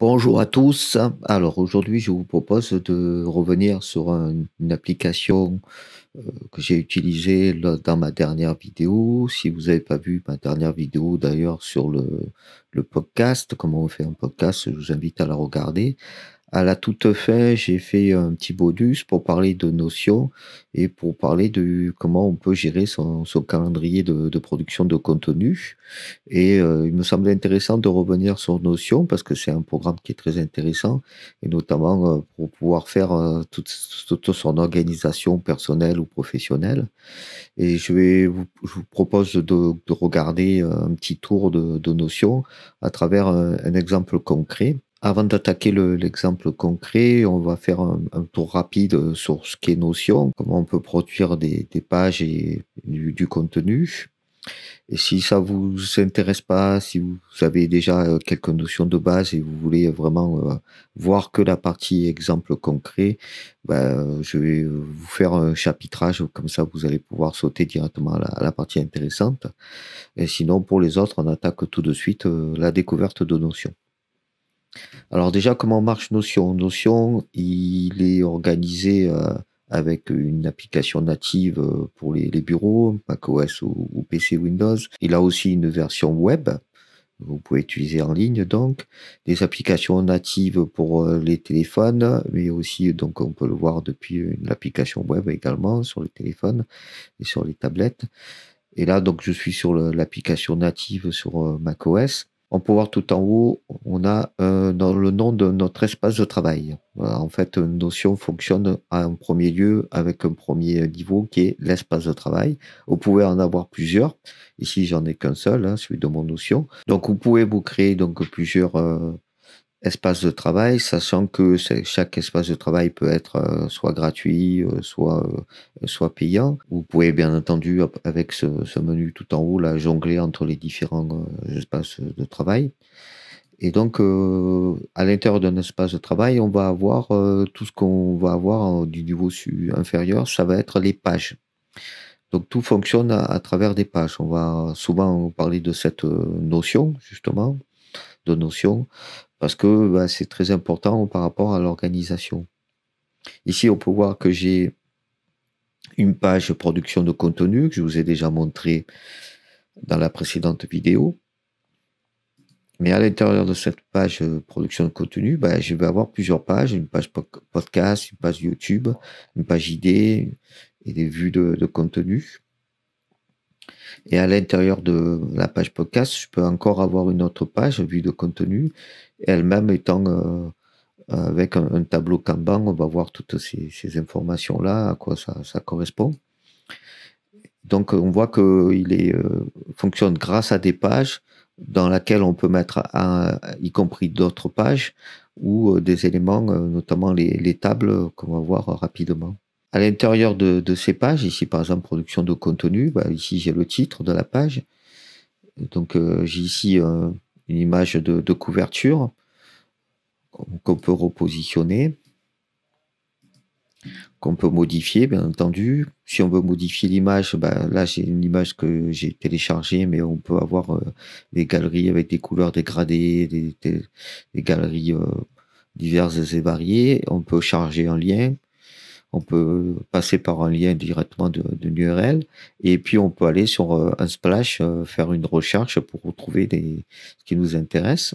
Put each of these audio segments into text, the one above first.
Bonjour à tous. Alors aujourd'hui, je vous propose de revenir sur une application que j'ai utilisée dans ma dernière vidéo. Si vous n'avez pas vu ma dernière vidéo d'ailleurs sur le podcast, comment on fait un podcast, je vous invite à la regarder. À la toute fin, j'ai fait un petit bonus pour parler de Notion et pour parler de comment on peut gérer son calendrier de production de contenu. Et il me semblait intéressant de revenir sur Notion parce que c'est un programme qui est très intéressant et notamment, pour pouvoir faire, toute son organisation personnelle ou professionnelle. Et je vous propose de regarder, un petit tour de Notion à travers un exemple concret. Avant d'attaquer l'exemple concret, on va faire un tour rapide, sur ce qu'est Notion, comment on peut produire des pages et du contenu. Et si ça vous intéresse pas, si vous avez déjà, quelques notions de base et vous voulez vraiment, voir que la partie exemple concret, bah, je vais vous faire un chapitrage, comme ça vous allez pouvoir sauter directement à la partie intéressante. Et sinon pour les autres, on attaque tout de suite, la découverte de Notion. Alors déjà, comment marche Notion? Notion, il est organisé, avec une application native, pour les bureaux, macOS ou PC Windows. Il a aussi une version web, que vous pouvez utiliser en ligne donc. Des applications natives pour, les téléphones, mais aussi donc on peut le voir depuis, l'application web également sur les téléphones et sur les tablettes. Et là donc je suis sur l'application native sur, macOS. On peut voir tout en haut, on a, dans le nom de notre espace de travail. Voilà, en fait, Notion fonctionne en premier lieu avec un premier niveau qui est l'espace de travail. Vous pouvez en avoir plusieurs. Ici, j'en ai qu'un seul, hein, celui de mon Notion. Donc vous pouvez vous créer donc plusieurs, espace de travail, sachant que chaque espace de travail peut être, soit gratuit, soit payant. Vous pouvez bien entendu avec ce menu tout en haut là, jongler entre les différents, espaces de travail. Et donc, à l'intérieur d'un espace de travail, on va avoir, tout ce qu'on va avoir du niveau inférieur, ça va être les pages. Donc tout fonctionne à travers des pages. On va souvent parler de cette, notion justement, de notion, parce que, bah, c'est très important par rapport à l'organisation. Ici, on peut voir que j'ai une page production de contenu que je vous ai déjà montré dans la précédente vidéo. Mais à l'intérieur de cette page, production de contenu, bah, je vais avoir plusieurs pages, une page podcast, une page YouTube, une page idées et des vues de contenu. Et à l'intérieur de la page podcast, je peux encore avoir une autre page, vue de contenu, elle-même étant, avec un tableau Kanban, on va voir toutes ces informations-là, à quoi ça correspond. Donc, on voit qu'il fonctionne grâce à des pages dans laquelle on peut mettre y compris d'autres pages ou des éléments, notamment les tables qu'on va voir rapidement. À l'intérieur de ces pages, ici par exemple production de contenu, bah, ici j'ai le titre de la page. Donc, j'ai ici une image de couverture qu'on peut repositionner, qu'on peut modifier, bien entendu. Si on veut modifier l'image, bah, là, j'ai une image que j'ai téléchargée, mais on peut avoir des galeries avec des couleurs dégradées, des galeries diverses et variées. On peut charger un lien. On peut passer par un lien directement d'une URL. Et puis, on peut aller sur un splash, faire une recherche pour retrouver ce qui nous intéresse.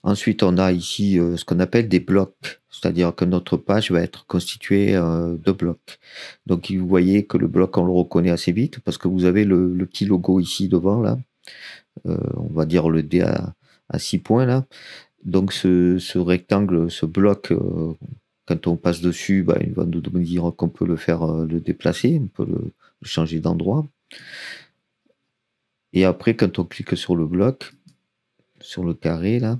Ensuite, on a ici, ce qu'on appelle des blocs, c'est-à-dire que notre page va être constituée, de blocs. Donc vous voyez que le bloc, on le reconnaît assez vite parce que vous avez le petit logo ici devant là, on va dire le D à 6 points là. Donc ce rectangle, ce bloc, quand on passe dessus, bah, il va nous dire qu'on peut le faire, le déplacer, on peut le changer d'endroit. Et après quand on clique sur le bloc, sur le carré là,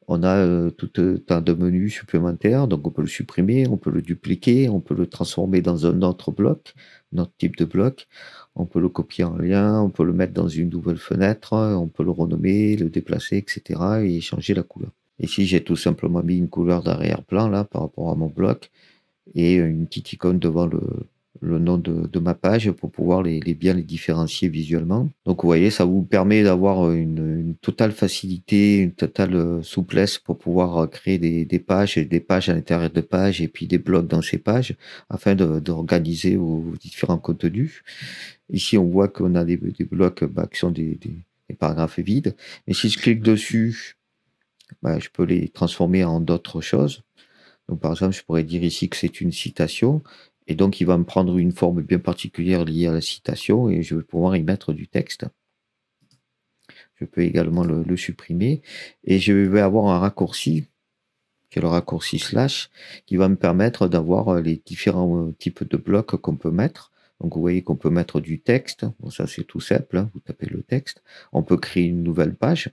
on a, tout un tas de menus supplémentaires, donc on peut le supprimer, on peut le dupliquer, on peut le transformer dans un autre bloc, un autre type de bloc. On peut le copier en lien, on peut le mettre dans une nouvelle fenêtre, on peut le renommer, le déplacer et cetera et changer la couleur. Ici, j'ai tout simplement mis une couleur d'arrière-plan là par rapport à mon bloc et une petite icône devant le nom de ma page pour pouvoir bien les différencier visuellement. Donc vous voyez, ça vous permet d'avoir une totale facilité, une totale souplesse pour pouvoir créer des pages et des pages à l'intérieur de pages et puis des blocs dans ces pages afin d'organiser vos différents contenus. Ici, on voit qu'on a des blocs qui sont des paragraphes vides. Mais si je clique dessus, je peux les transformer en d'autres choses. Donc, par exemple, je pourrais dire ici que c'est une citation. Et donc, il va me prendre une forme bien particulière liée à la citation et je vais pouvoir y mettre du texte. Je peux également le supprimer. Et je vais avoir un raccourci, qui est le raccourci slash, qui va me permettre d'avoir les différents types de blocs qu'on peut mettre. Donc, vous voyez qu'on peut mettre du texte. Bon, ça, c'est tout simple, hein. Vous tapez le texte. On peut créer une nouvelle page,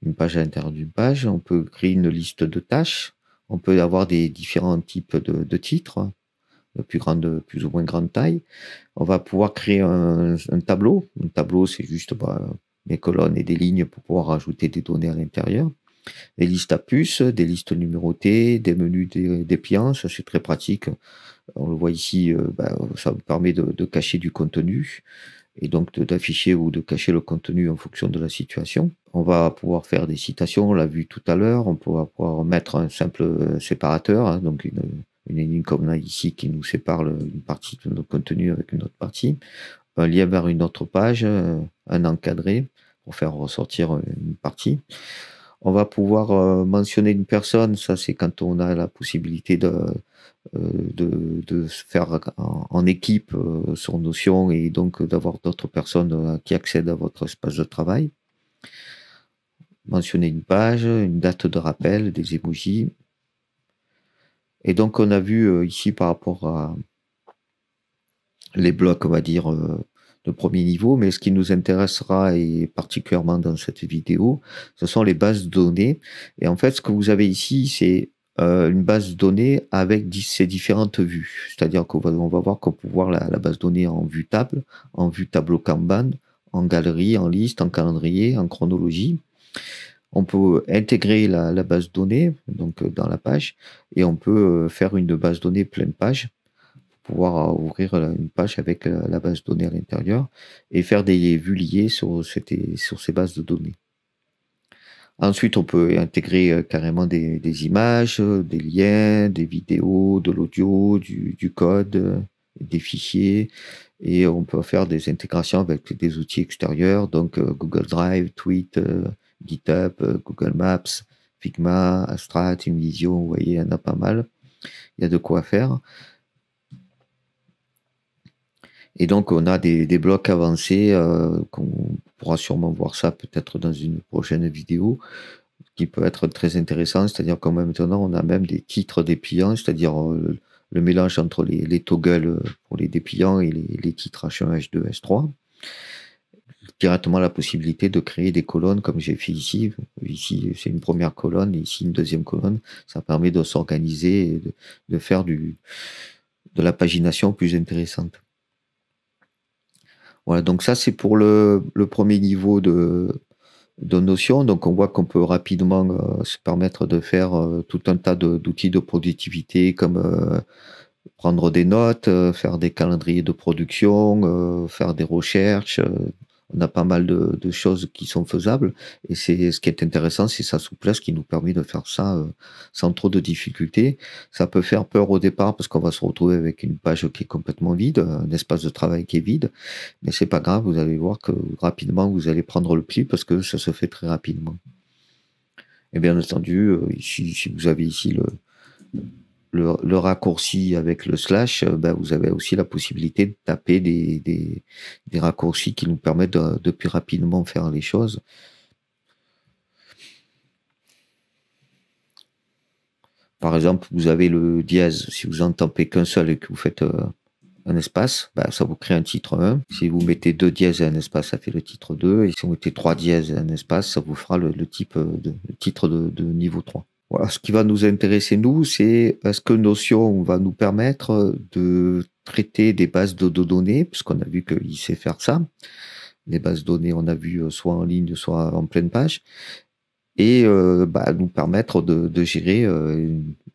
une page à l'intérieur d'une page. On peut créer une liste de tâches. On peut avoir des différents types de titres, de plus ou moins grande taille. On va pouvoir créer un tableau. Un tableau, c'est juste des colonnes et des lignes pour pouvoir rajouter des données à l'intérieur. Des listes à puces, des listes numérotées, des menus dépliants, ça c'est très pratique. On le voit ici, ça vous permet de cacher du contenu et donc d'afficher ou de cacher le contenu en fonction de la situation. On va pouvoir faire des citations, on l'a vu tout à l'heure. On va pouvoir mettre un simple séparateur, hein, donc une ligne comme là ici qui nous sépare une partie de notre contenu avec une autre partie. Un lien vers une autre page, un encadré pour faire ressortir une partie. On va pouvoir mentionner une personne, ça c'est quand on a la possibilité de faire en équipe sur Notion et donc d'avoir d'autres personnes qui accèdent à votre espace de travail. Mentionner une page, une date de rappel, des emojis. Et donc on a vu ici par rapport à les blocs, on va dire, de premier niveau, mais ce qui nous intéressera et particulièrement dans cette vidéo, ce sont les bases de données. Et en fait, ce que vous avez ici, c'est une base de données avec ces différentes vues. C'est-à-dire qu'on va voir qu'on peut voir la base de données en vue table, en vue tableau Kanban, en galerie, en liste, en calendrier, en chronologie. On peut intégrer la base de données donc dans la page et on peut faire une base de données pleine page, pouvoir ouvrir une page avec la base de données à l'intérieur et faire des vues liées sur ces bases de données. Ensuite, on peut intégrer carrément des images, des liens, des vidéos, de l'audio, du code, des fichiers, et on peut faire des intégrations avec des outils extérieurs, donc Google Drive, Tweet, GitHub, Google Maps, Figma, Astra, InVisio, vous voyez, il y en a pas mal. Il y a de quoi faire. Et donc, on a des blocs avancés, qu'on pourra sûrement voir ça peut-être dans une prochaine vidéo, qui peut être très intéressant. C'est-à-dire que maintenant, on a même des titres dépliants, c'est-à-dire le mélange entre les toggles pour les dépliants et les titres H1, H2, S3. Directement la possibilité de créer des colonnes comme j'ai fait ici. Ici, c'est une première colonne, et ici, une deuxième colonne. Ça permet de s'organiser et de faire de la pagination plus intéressante. Voilà, donc ça c'est pour le premier niveau de Notion. Donc on voit qu'on peut rapidement se permettre de faire tout un tas d'outils de productivité comme prendre des notes, faire des calendriers de production, faire des recherches. On a pas mal de choses qui sont faisables et c'est ce qui est intéressant, c'est sa souplesse qui nous permet de faire ça sans trop de difficultés. Ça peut faire peur au départ parce qu'on va se retrouver avec une page qui est complètement vide, un espace de travail qui est vide, mais c'est pas grave, vous allez voir que rapidement vous allez prendre le pli parce que ça se fait très rapidement. Et bien entendu, ici, si vous avez ici le raccourci avec le slash, vous avez aussi la possibilité de taper des raccourcis qui nous permettent de plus rapidement faire les choses. Par exemple, vous avez le dièse. Si vous en tapez qu'un seul et que vous faites un espace, ça vous crée un titre 1. Si vous mettez 2 dièses et un espace, ça fait le titre 2. Et si vous mettez 3 dièses et un espace, ça vous fera le titre de niveau 3. Voilà, ce qui va nous intéresser, nous, c'est est-ce que Notion va nous permettre de traiter des bases de données, puisqu'on a vu qu'il sait faire ça. Les bases de données, on a vu soit en ligne, soit en pleine page. Et nous permettre de gérer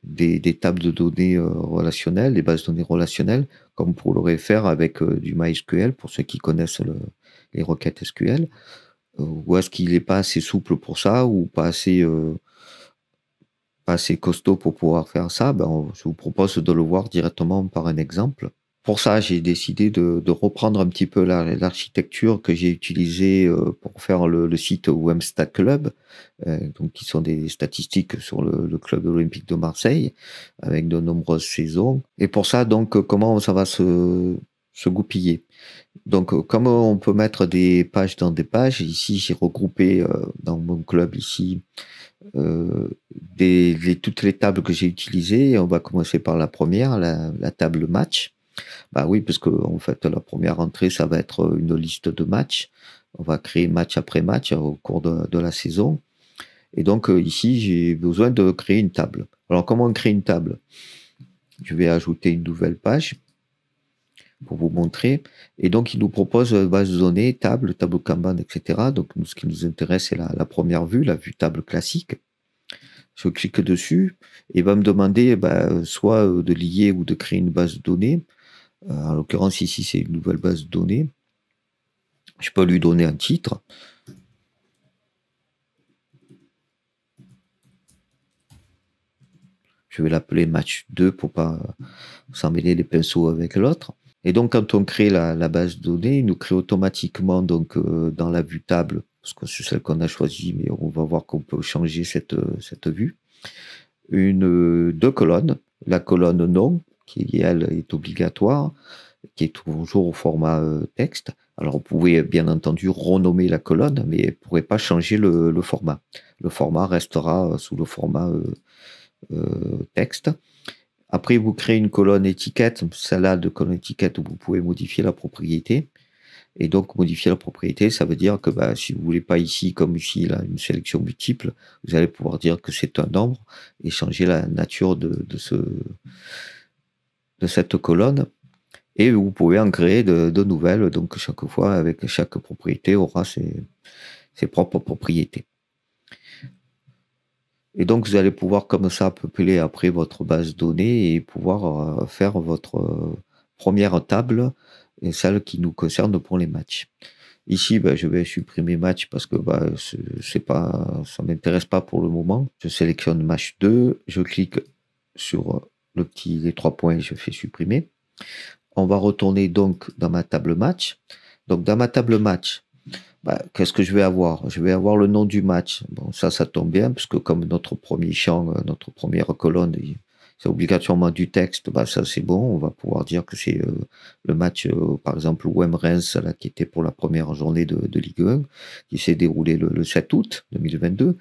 des tables de données relationnelles, des bases de données relationnelles, comme vous pourrez faire avec du MySQL, pour ceux qui connaissent les requêtes SQL. Ou est-ce qu'il n'est pas assez souple pour ça, ou pas assez costaud pour pouvoir faire ça? Je vous propose de le voir directement par un exemple. Pour ça, j'ai décidé de reprendre un petit peu l'architecture que j'ai utilisée pour faire le site Wemstat Club, donc qui sont des statistiques sur le club olympique de Marseille, avec de nombreuses saisons. Et pour ça, donc, comment ça va se goupiller? Donc, comme on peut mettre des pages dans des pages, ici j'ai regroupé dans mon club ici euh, toutes les tables que j'ai utilisées. On va commencer par la première, la table match. Bah oui, parce que en fait, la première entrée, ça va être une liste de matchs. On va créer match après match au cours de la saison. Et donc ici, j'ai besoin de créer une table. Alors, comment on crée une table? Je vais ajouter une nouvelle page pour vous montrer. Et donc, il nous propose base de données, table, tableau Kanban, etc. Donc, ce qui nous intéresse, c'est la première vue, la vue table classique. Je clique dessus et il va me demander soit de lier ou de créer une base de données. En l'occurrence, ici, c'est une nouvelle base de données. Je peux lui donner un titre. Je vais l'appeler match 2 pour pas s'en mêler les pinceaux avec l'autre. Et donc, quand on crée la base de données, il nous crée automatiquement donc, dans la vue table, parce que c'est celle qu'on a choisie, mais on va voir qu'on peut changer cette vue, deux colonnes. La colonne non, qui elle est obligatoire, qui est toujours au format texte. Alors, vous pouvez bien entendu renommer la colonne, mais vous ne pourrez pas changer le format. Le format restera sous le format texte. Après, vous créez une colonne étiquette, celle-là de colonne étiquette où vous pouvez modifier la propriété. Et donc, modifier la propriété, ça veut dire que si vous voulez pas ici, comme ici, là, une sélection multiple, vous allez pouvoir dire que c'est un nombre et changer la nature de cette colonne. Et vous pouvez en créer de nouvelles. Donc, chaque fois, avec chaque propriété aura ses propres propriétés. Et donc, vous allez pouvoir comme ça peupler après votre base de données et pouvoir faire votre première table, et celle qui nous concerne pour les matchs. Ici, je vais supprimer match parce que ça m'intéresse pas pour le moment. Je sélectionne match 2, je clique sur les 3 points et je fais supprimer. On va retourner donc dans ma table match. Donc, dans ma table match, qu'est-ce que je vais avoir? Je vais avoir le nom du match. Bon, ça tombe bien, puisque comme notre premier champ, notre première colonne, c'est obligatoirement du texte, ça c'est bon. On va pouvoir dire que c'est le match, par exemple, OM-Reims, là, qui était pour la première journée de Ligue 1, qui s'est déroulé le 7 août 2022.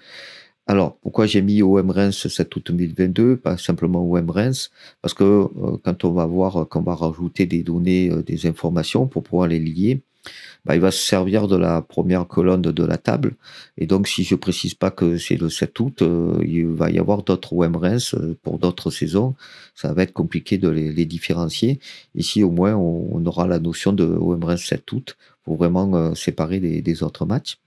Alors, pourquoi j'ai mis OM-Reims 7 août 2022, pas simplement OM-Reims? Parce que quand on va voir qu'on va rajouter des données, des informations pour pouvoir les lier, il va se servir de la première colonne de la table. Et donc, si je précise pas que c'est le 7 août, il va y avoir d'autres OM-Reims pour d'autres saisons. Ça va être compliqué de les différencier. Ici, au moins, on aura la notion de OM-Reims 7 août pour vraiment séparer des autres matchs.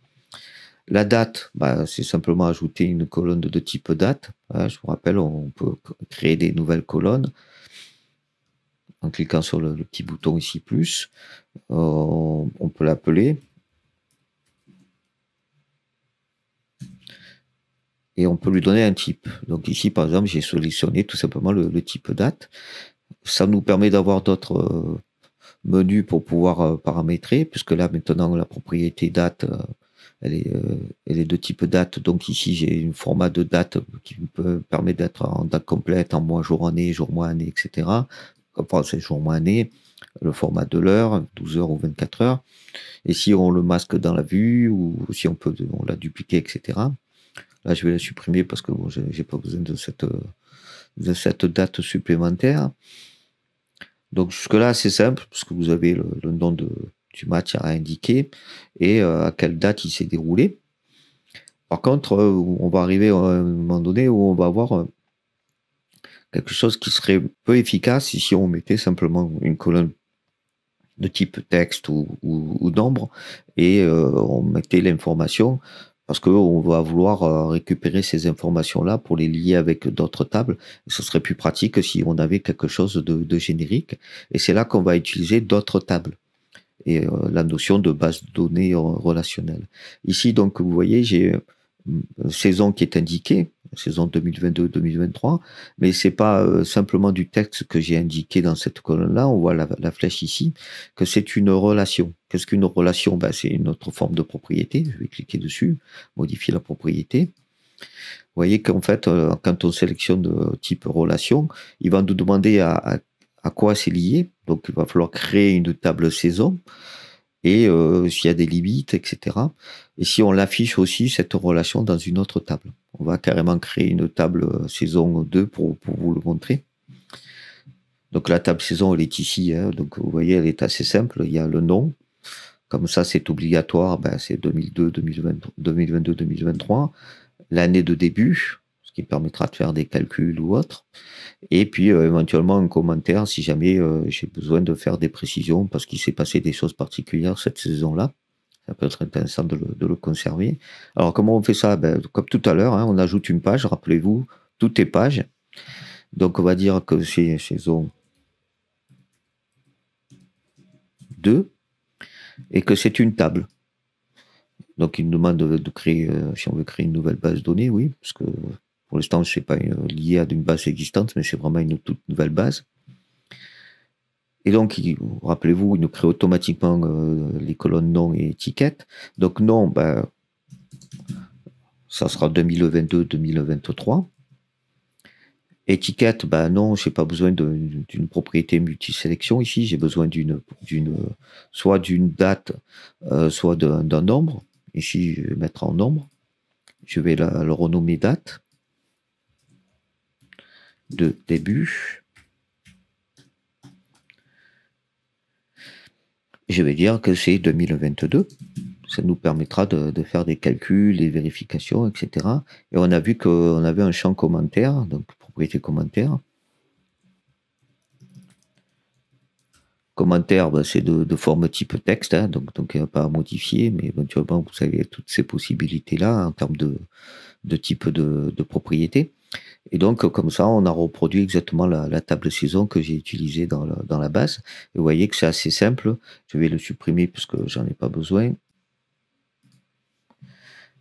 La date, c'est simplement ajouter une colonne de type date. Je vous rappelle, on peut créer des nouvelles colonnes en cliquant sur le petit bouton ici plus. On peut l'appeler. Et on peut lui donner un type. Donc ici, par exemple, j'ai sélectionné tout simplement le type date. Ça nous permet d'avoir d'autres menus pour pouvoir paramétrer, puisque là, maintenant, la propriété date, elle est de type date. Donc ici, j'ai un format de date qui me permet d'être en date complète, en mois, jour, année, jour, mois, année, etc. Enfin, c'est jour, mois, année. Le format de l'heure, 12 heures ou 24 heures. Et si on le masque dans la vue, ou si on l'a dupliqué, etc. Là, je vais la supprimer parce que bon, j'ai pas besoin de cette date supplémentaire. Donc jusque-là, c'est simple, parce que vous avez le nom du match à indiquer et à quelle date il s'est déroulé. Par contre, on va arriver à un moment donné où on va avoir quelque chose qui serait peu efficace si on mettait simplement une colonne de type texte ou nombre et on mettait l'information. parce qu'on va vouloir récupérer ces informations-là pour les lier avec d'autres tables. Ce serait plus pratique si on avait quelque chose de générique. Et c'est là qu'on va utiliser d'autres tables et la notion de base de données relationnelle. Ici, donc, vous voyez, j'ai une saison qui est indiquée, saison 2022-2023, mais c'est pas simplement du texte que j'ai indiqué dans cette colonne-là, on voit la flèche ici, que c'est une relation. Qu'est-ce qu'une relation? Ben, c'est une autre forme de propriété. Je vais cliquer dessus, modifier la propriété. Vous voyez qu'en fait, quand on sélectionne type relation, il va nous demander à quoi c'est lié. Donc, il va falloir créer une table saison et s'il y a des limites, etc. Et si on l'affiche aussi, cette relation, dans une autre table. On va carrément créer une table saison 2 pour vous le montrer. Donc, la table saison, elle est ici. Hein. Donc, vous voyez, elle est assez simple. Il y a le nom. Comme ça, c'est obligatoire. Ben, c'est 2022-2023. L'année de début, ce qui permettra de faire des calculs ou autre. Et puis éventuellement un commentaire si jamais j'ai besoin de faire des précisions parce qu'il s'est passé des choses particulières cette saison-là. Ça peut être intéressant de le conserver. Alors comment on fait ça? Ben, comme tout à l'heure, hein, on ajoute une page, rappelez-vous, toutes les pages. Donc on va dire que c'est saison 2 et que c'est une table. Donc il nous demande de créer, si on veut créer une nouvelle base de données, oui, parce que pour l'instant, je ne sais pas lié à une base existante, mais c'est vraiment une toute nouvelle base. Et donc, rappelez-vous, il nous crée automatiquement les colonnes nom et étiquette. Donc nom, ben, ça sera 2022-2023. Étiquette, ben non, je n'ai pas besoin d'une propriété multisélection ici. J'ai besoin soit d'une date, soit d'un nombre. Ici, je vais mettre en nombre. Je vais le renommer date de début. Je vais dire que c'est 2022. Ça nous permettra de faire des calculs, des vérifications, etc. Et on a vu qu'on avait un champ commentaire, donc propriété commentaire. Commentaire, ben, c'est de forme type texte, hein, donc il n'y a pas à modifier, mais éventuellement, vous avez toutes ces possibilités-là en termes de type de propriété. Et donc, comme ça, on a reproduit exactement la table saison que j'ai utilisée dans la base. Et vous voyez que c'est assez simple. Je vais le supprimer parce que j'en ai pas besoin.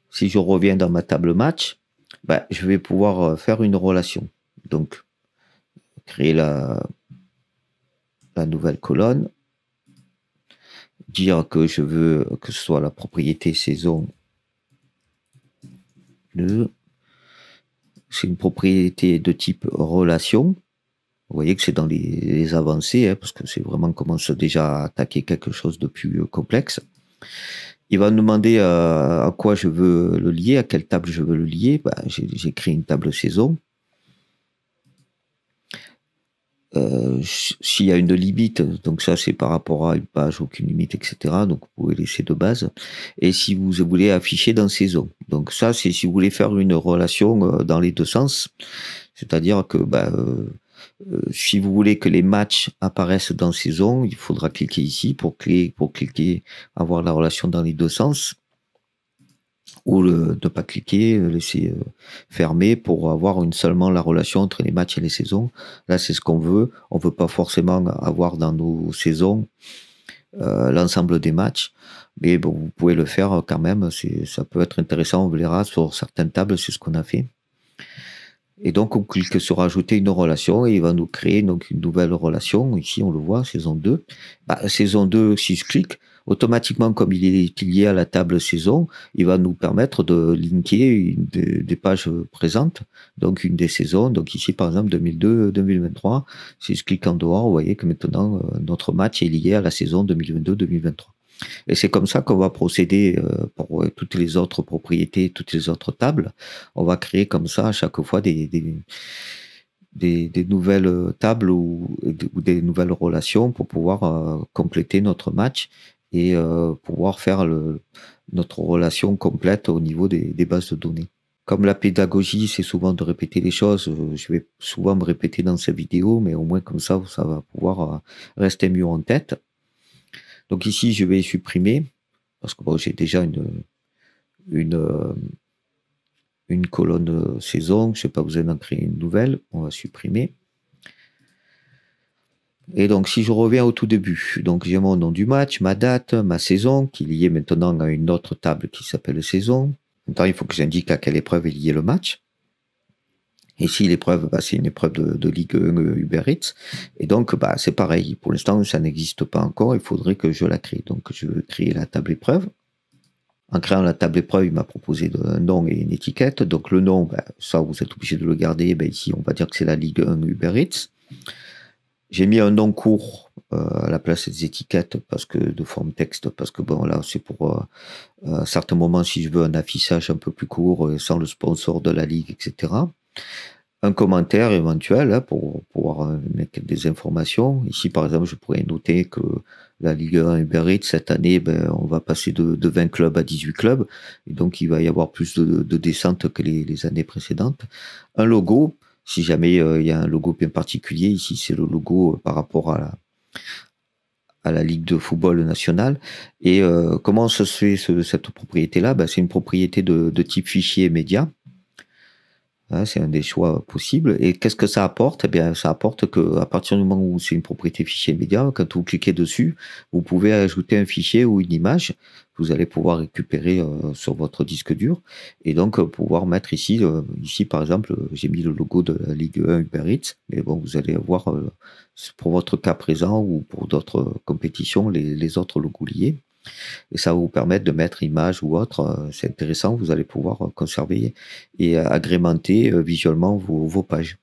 Si je reviens dans ma table match, ben, je vais pouvoir faire une relation. Donc, créer la nouvelle colonne, dire que je veux que ce soit la propriété saison 2. C'est une propriété de type relation. Vous voyez que c'est dans les avancées, hein, parce que c'est vraiment commence déjà à attaquer quelque chose de plus complexe. Il va me demander à quoi je veux le lier, à quelle table je veux le lier. Ben, j'ai créé une table saison. S'il y a une limite, donc ça c'est par rapport à une page, aucune limite, etc. Donc vous pouvez laisser de base. Et si vous voulez afficher dans saison. Donc ça c'est si vous voulez faire une relation dans les deux sens. C'est-à-dire que si vous voulez que les matchs apparaissent dans saison, il faudra cliquer ici pour cliquer, avoir la relation dans les deux sens. Ou ne pas cliquer, laisser fermer pour avoir seulement la relation entre les matchs et les saisons. Là, c'est ce qu'on veut. On veut pas forcément avoir dans nos saisons l'ensemble des matchs. Mais bon, vous pouvez le faire quand même. Ça peut être intéressant. On verra sur certaines tables, c'est ce qu'on a fait. Et donc, on clique sur ajouter une relation et il va nous créer donc une nouvelle relation. Ici, on le voit, saison 2. Saison 2, si je clique, automatiquement, comme il est lié à la table saison, il va nous permettre de linker des pages présentes, donc une des saisons. Donc ici, par exemple, 2002-2023. Si je clique en dehors, vous voyez que maintenant, notre match est lié à la saison 2022-2023. Et c'est comme ça qu'on va procéder pour toutes les autres propriétés, toutes les autres tables. On va créer comme ça à chaque fois des nouvelles tables ou des nouvelles relations pour pouvoir compléter notre match et pouvoir faire notre relation complète au niveau des bases de données. Comme la pédagogie, c'est souvent de répéter les choses, je vais souvent me répéter dans ces vidéos, mais au moins comme ça va pouvoir rester mieux en tête. Donc ici, je vais supprimer, parce que bon, j'ai déjà une colonne saison. Je sais pas, vous allez en créer une nouvelle. On va supprimer. Et donc, si je reviens au tout début, donc j'ai mon nom du match, ma date, ma saison, qui est liée maintenant à une autre table qui s'appelle saison. Maintenant, il faut que j'indique à quelle épreuve est lié le match. Et si l'épreuve, c'est une épreuve de Ligue 1 Uber Eats. Et donc, c'est pareil. Pour l'instant, ça n'existe pas encore. Il faudrait que je la crée. Donc, je vais créer la table épreuve. En créant la table épreuve, il m'a proposé un nom et une étiquette. Donc, le nom, ça, vous êtes obligé de le garder. Ici, on va dire que c'est la Ligue 1 Uber Eats. J'ai mis un nom court à la place des étiquettes parce que de forme texte, parce que bon, là, c'est pour à certains moments, si je veux un affichage un peu plus court, sans le sponsor de la ligue, etc. Un commentaire éventuel pour pouvoir mettre des informations. Ici, par exemple, je pourrais noter que la Ligue 1 Uber Eats, cette année, on va passer de 20 clubs à 18 clubs. Et donc, il va y avoir plus de descentes que les années précédentes. Un logo, si jamais il y a un logo bien particulier. Ici, c'est le logo par rapport à la Ligue de football nationale. Et comment se fait cette propriété-là? C'est une propriété de type fichier média. C'est un des choix possibles. Et qu'est-ce que ça apporte? Eh bien, ça apporte qu'à partir du moment où c'est une propriété fichier média, quand vous cliquez dessus, vous pouvez ajouter un fichier ou une image que vous allez pouvoir récupérer sur votre disque dur et donc pouvoir mettre ici, par exemple, j'ai mis le logo de la Ligue 1 Uber Eats, mais bon, vous allez avoir pour votre cas présent ou pour d'autres compétitions les autres logos liés. Et ça va vous permettre de mettre image ou autre. C'est intéressant, vous allez pouvoir conserver et agrémenter visuellement vos pages.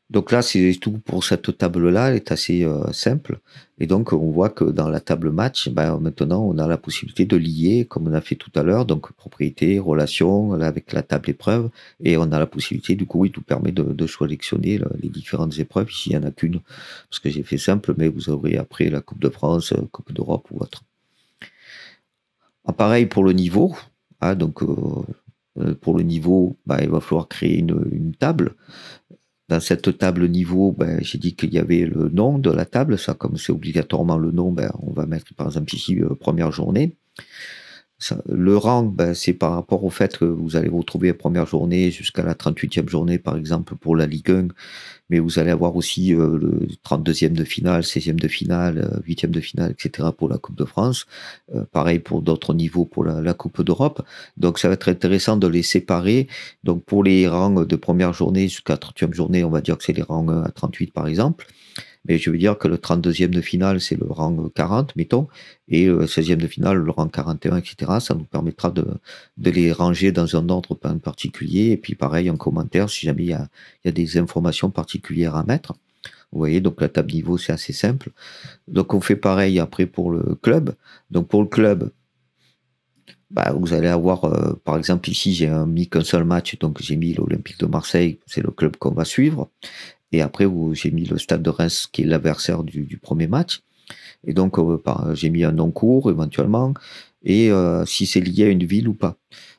Donc là, c'est tout pour cette table-là, elle est assez simple. Et donc, on voit que dans la table match, maintenant, on a la possibilité de lier, comme on a fait tout à l'heure, donc propriété, relation, là, avec la table épreuve. Et on a la possibilité, du coup, il nous permet de sélectionner les différentes épreuves. Ici, il n'y en a qu'une, parce que j'ai fait simple, mais vous aurez après la Coupe de France, Coupe d'Europe ou autre. Pareil pour le niveau. Donc, pour le niveau, il va falloir créer une table. Dans cette table niveau, j'ai dit qu'il y avait le nom de la table. Ça, comme c'est obligatoirement le nom, on va mettre par exemple ici première journée. Le rang, c'est par rapport au fait que vous allez vous retrouver la première journée jusqu'à la 38e journée, par exemple, pour la Ligue 1. Mais vous allez avoir aussi le 32e de finale, 16e de finale, 8e de finale, etc. pour la Coupe de France. Pareil pour d'autres niveaux pour la Coupe d'Europe. Donc, ça va être intéressant de les séparer. Donc, pour les rangs de première journée jusqu'à la 30e journée, on va dire que c'est les rangs 1 à 38, par exemple. Mais je veux dire que le 32e de finale, c'est le rang 40, mettons, et le 16e de finale, le rang 41, etc. Ça nous permettra de les ranger dans un ordre particulier. Et puis pareil, en commentaire, si jamais il y a des informations particulières à mettre. Vous voyez, donc la table niveau, c'est assez simple. Donc on fait pareil après pour le club. Donc pour le club, vous allez avoir, par exemple, ici, j'ai mis qu'un seul match, donc j'ai mis l'Olympique de Marseille, c'est le club qu'on va suivre. Et après, j'ai mis le Stade de Reims, qui est l'adversaire du premier match. Et donc, j'ai mis un nom court, éventuellement, et si c'est lié à une ville ou pas.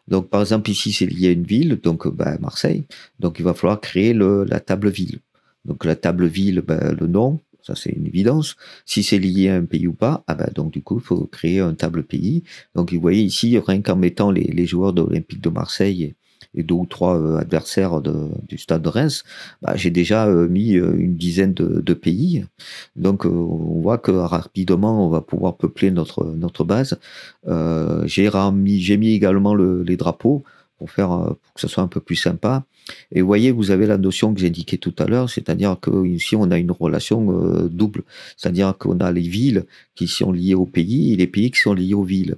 Donc, par exemple, ici, c'est lié à une ville, donc Marseille. Donc, il va falloir créer la table ville. Donc, la table ville, le nom, ça c'est une évidence. Si c'est lié à un pays ou pas, donc du coup, il faut créer un table pays. Donc, vous voyez ici, rien qu'en mettant les joueurs de l'Olympique de Marseille et 2 ou 3 adversaires du Stade de Reims, j'ai déjà mis une dizaine de pays. Donc, on voit que rapidement, on va pouvoir peupler notre base. J'ai mis également les drapeaux pour que ce soit un peu plus sympa. Et vous voyez, vous avez la notion que j'ai indiquée tout à l'heure, c'est-à-dire qu'ici, on a une relation double. C'est-à-dire qu'on a les villes qui sont liées aux pays et les pays qui sont liés aux villes.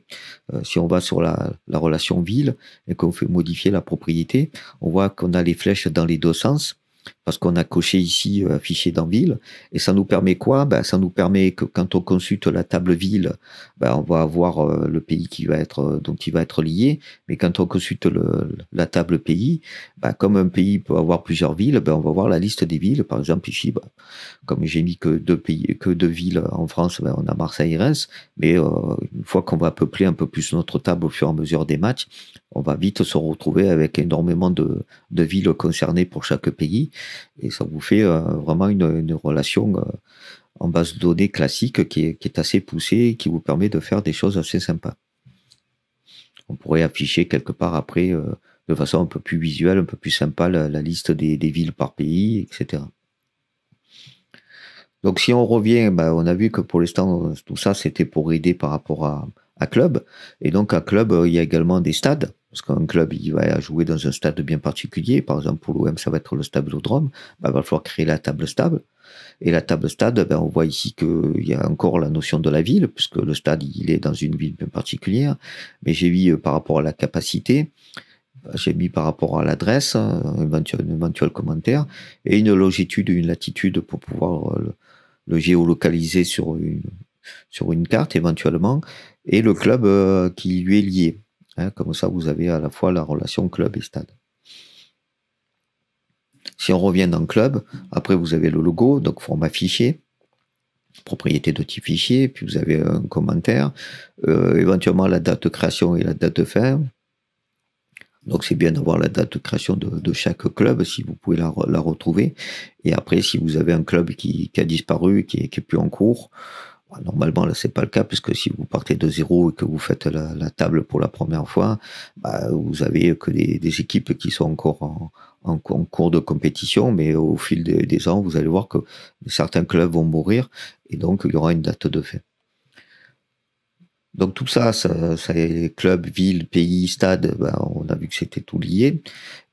Si on va sur la relation ville et qu'on fait modifier la propriété, on voit qu'on a les flèches dans les deux sens. Parce qu'on a coché ici affiché dans ville, et ça nous permet quoi? Ça nous permet que quand on consulte la table ville, on va avoir le pays dont il va être lié, mais quand on consulte la table pays, comme un pays peut avoir plusieurs villes, on va voir la liste des villes. Par exemple ici, comme j'ai mis que deux villes en France, on a Marseille et Reims, mais une fois qu'on va peupler un peu plus notre table au fur et à mesure des matchs, on va vite se retrouver avec énormément de villes concernées pour chaque pays. Et ça vous fait vraiment une relation en base de données classique qui est assez poussée et qui vous permet de faire des choses assez sympas. on pourrait afficher quelque part après, de façon un peu plus visuelle, un peu plus sympa, la liste des villes par pays, etc. Donc si on revient, ben, on a vu que pour l'instant, tout ça, c'était pour aider par rapport à club. Et donc à club, il y a également des stades. Parce qu'un club, il va jouer dans un stade bien particulier. Par exemple, pour l'OM, ça va être le Stade Vélodrome. Ben, il va falloir créer la table stable. Et la table stade, ben, on voit ici qu'il y a encore la notion de la ville, puisque le stade, il est dans une ville bien particulière. Mais j'ai vu par rapport à la capacité, j'ai mis par rapport à l'adresse, un éventuel commentaire, et une longitude, une latitude pour pouvoir le géolocaliser sur une carte éventuellement, et le club qui lui est lié. Hein, comme ça, vous avez à la fois la relation club et stade. Si on revient dans le club, après vous avez le logo, donc format fichier, propriété de type fichier, puis vous avez un commentaire, éventuellement la date de création et la date de fin. Donc c'est bien d'avoir la date de création de chaque club, si vous pouvez la retrouver. Et après, si vous avez un club qui a disparu, qui est plus en cours, normalement là c'est pas le cas, puisque si vous partez de zéro et que vous faites la table pour la première fois, vous avez que des équipes qui sont encore en cours de compétition, mais au fil des ans, vous allez voir que certains clubs vont mourir, et donc il y aura une date de fin. Donc tout ça est club, ville, pays, stade, on a vu que c'était tout lié,